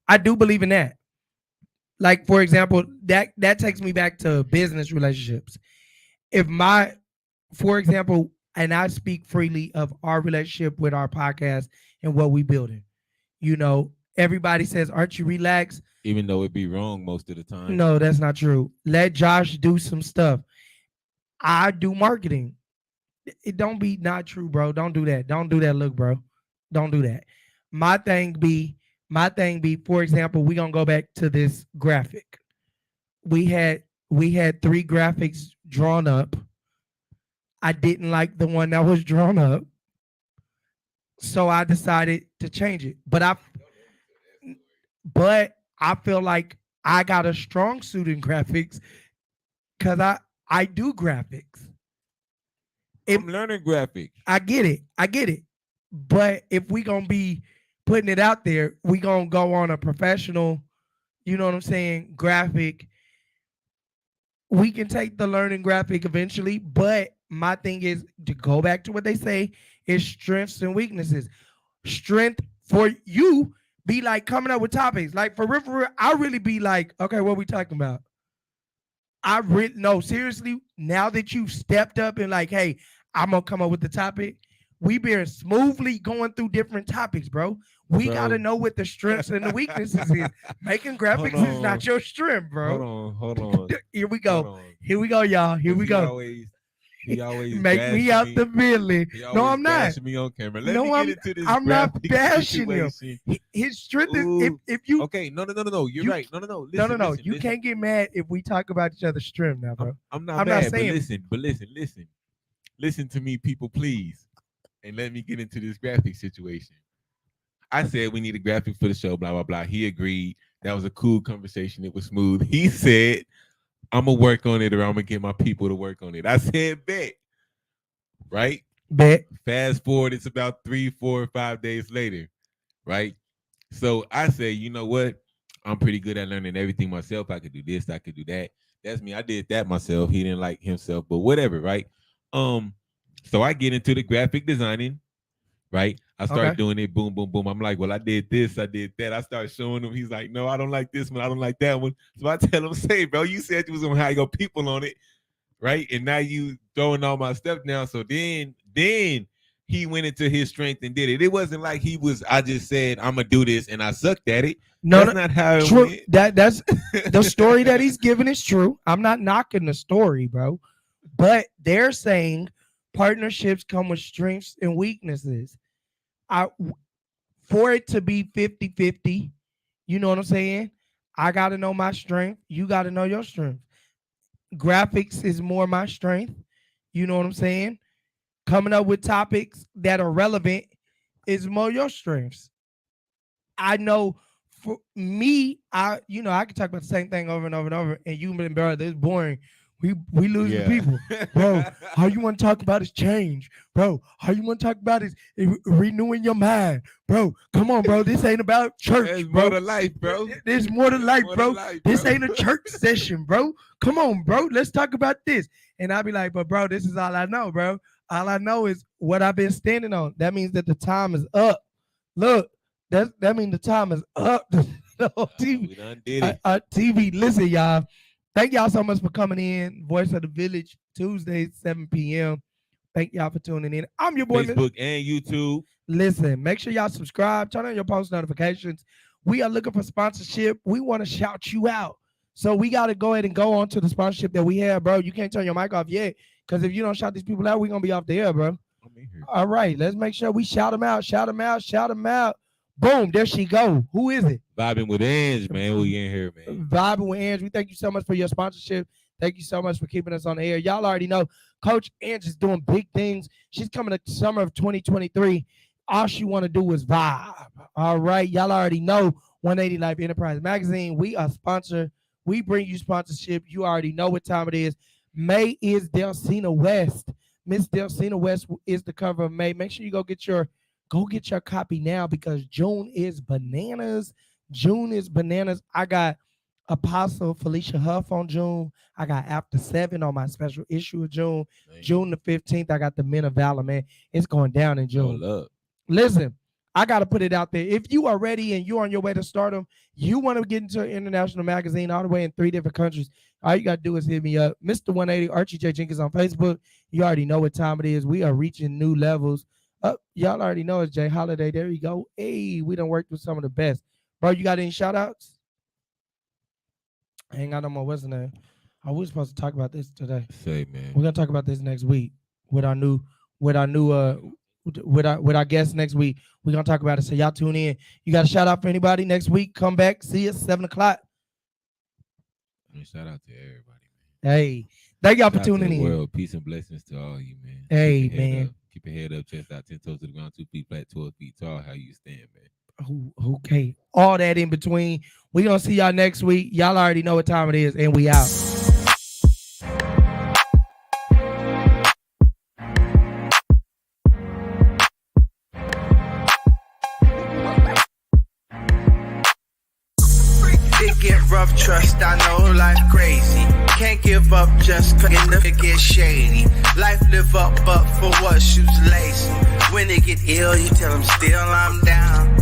I do believe in that. Like, for example, that takes me back to business relationships. For example, and I speak freely of our relationship with our podcast and what we building. Everybody says, aren't you relaxed? Even though it be wrong most of the time. No, that's not true. Let Josh do some stuff. I do marketing. It don't be not true, bro. Don't do that. Don't do that. Look, bro. Don't do that. My thing be, for example, we gonna go back to this graphic. We had 3 graphics drawn up. I didn't like the one that was drawn up, so I decided to change it. But I feel like I got a strong suit in graphics because I do graphics. I'm learning graphics. I get it. But if we gonna be putting it out there, we gonna go on a professional, you know what I'm saying, graphic. We can take the learning graphic eventually, but my thing is to go back to what they say is strengths and weaknesses. Strength for you be like coming up with topics. Like for real, I really be like, okay, what we talking about? I really no, seriously, now that you've stepped up and like, hey, I'm gonna come up with the topic. We been smoothly going through different topics, bro. We gotta know what the strengths and the weaknesses is. Making graphics is not your strength, bro. Hold on. Here we go. Here we go, y'all. Here we go. He always make me out the villain. No, I'm not. Bashing me on camera. Let No, me get into this I'm not graphic bashing him. situation. His strength is if you Okay, no. You're right. No. Listen, you can't get mad if we talk about each other's strength now, bro. I'm not mad, but listen. Listen to me, people, please. And let me get into this graphic situation. I said we need a graphic for the show, blah, blah, blah. He agreed. That was a cool conversation. It was smooth. He said, I'm going to work on it or I'm going to get my people to work on it. I said, bet. Right? Bet. Fast forward, it's about 3, 4, 5 days later. Right? So I say, you know what? I'm pretty good at learning everything myself. I could do this. I could do that. That's me. I did that myself. He didn't like himself, but whatever, right? So I get into the graphic designing, right? I start doing it, boom, boom, boom. I'm like, well, I did this, I did that. I start showing him. He's like, no, I don't like this one. I don't like that one. So I tell him, say, bro, you said you was gonna have your people on it, right? And now you throwing all my stuff down. So then he went into his strength and did it. It wasn't like I just said, I'm gonna do this and I sucked at it. No, that's not how it true. went. That's the story that he's giving is true. I'm not knocking the story, bro. But they're saying partnerships come with strengths and weaknesses. For it to be 50-50, you know what I'm saying? I got to know my strength. You got to know your strength. Graphics is more my strength. You know what I'm saying? Coming up with topics that are relevant is more your strengths. I know for me, I can talk about the same thing over and over and over, and you been, bro, this is boring. We losing people, bro. All you want to talk about is change, bro. All you want to talk about is renewing your mind, bro. Come on, bro. This ain't about church, There's bro. more to life, bro. There's more to life, bro. Life, this bro. ain't a church session, bro. Come on, bro. Let's talk about this. And I'll be like, but bro, this is all I know, bro. All I know is what I've been standing on. That means that the time is up. Look, that means the time is up. TV, We done did it. TV. Listen, y'all. Thank y'all so much for coming in. Voice of the Village, Tuesdays, 7 p.m. Thank y'all for tuning in. I'm your boy, Facebook and YouTube. Listen, make sure y'all subscribe. Turn on your post notifications. We are looking for sponsorship. We want to shout you out. So we got to go ahead and go on to the sponsorship that we have, bro. You can't turn your mic off yet because if you don't shout these people out, we're going to be off the air, bro. All right, let's make sure we shout them out, shout them out, shout them out. Boom, there she go. Who is it? Vibing with Ange, man. We in here, man. Vibing with Ange. We thank you so much for your sponsorship. Thank you so much for keeping us on the air. Y'all already know Coach Ange is doing big things. She's coming to summer of 2023. All she want to do is vibe. All right. Y'all already know 180 Life Enterprise Magazine. We are sponsored. We bring you sponsorship. You already know what time it is. May is Delcina West. Miss Delcina West is the cover of May. Make sure you go get your copy now because June is bananas. June is bananas. I got Apostle Felicia Huff on June. I got After 7 on my special issue of June. June the 15th, I got the Men of Valor, man. It's going down in June. Listen, I got to put it out there. If you are ready and you're on your way to stardom, you want to get into an international magazine all the way in 3 different countries, all you got to do is hit me up. Mr. 180, Archie J. Jenkins on Facebook. You already know what time it is. We are reaching new levels. Y'all already know it's Jay Holiday. There you go. Hey, we done worked with some of the best. Bro, you got any shout outs? I ain't got no more. What's the name? I was supposed to talk about this today. Say, man. We're gonna talk about this next week with our guests next week. We're gonna talk about it. So y'all tune in. You got a shout out for anybody next week? Come back, see us 7 o'clock. Shout out to everybody, man. Hey, thank y'all for tuning in. World. Peace and blessings to all you, man. Hey, man. Keep your head up, chest out, 10 toes to the ground, 2 feet flat, 12 feet tall. How you stand, man? Okay. All that in between. We gonna see y'all next week. Y'all already know what time it is, and we out. It get rough, trust, I know life crazy. Can't give up just cause it get shady. Life live up, but for what shoes lazy. When they get ill, you tell them still I'm down.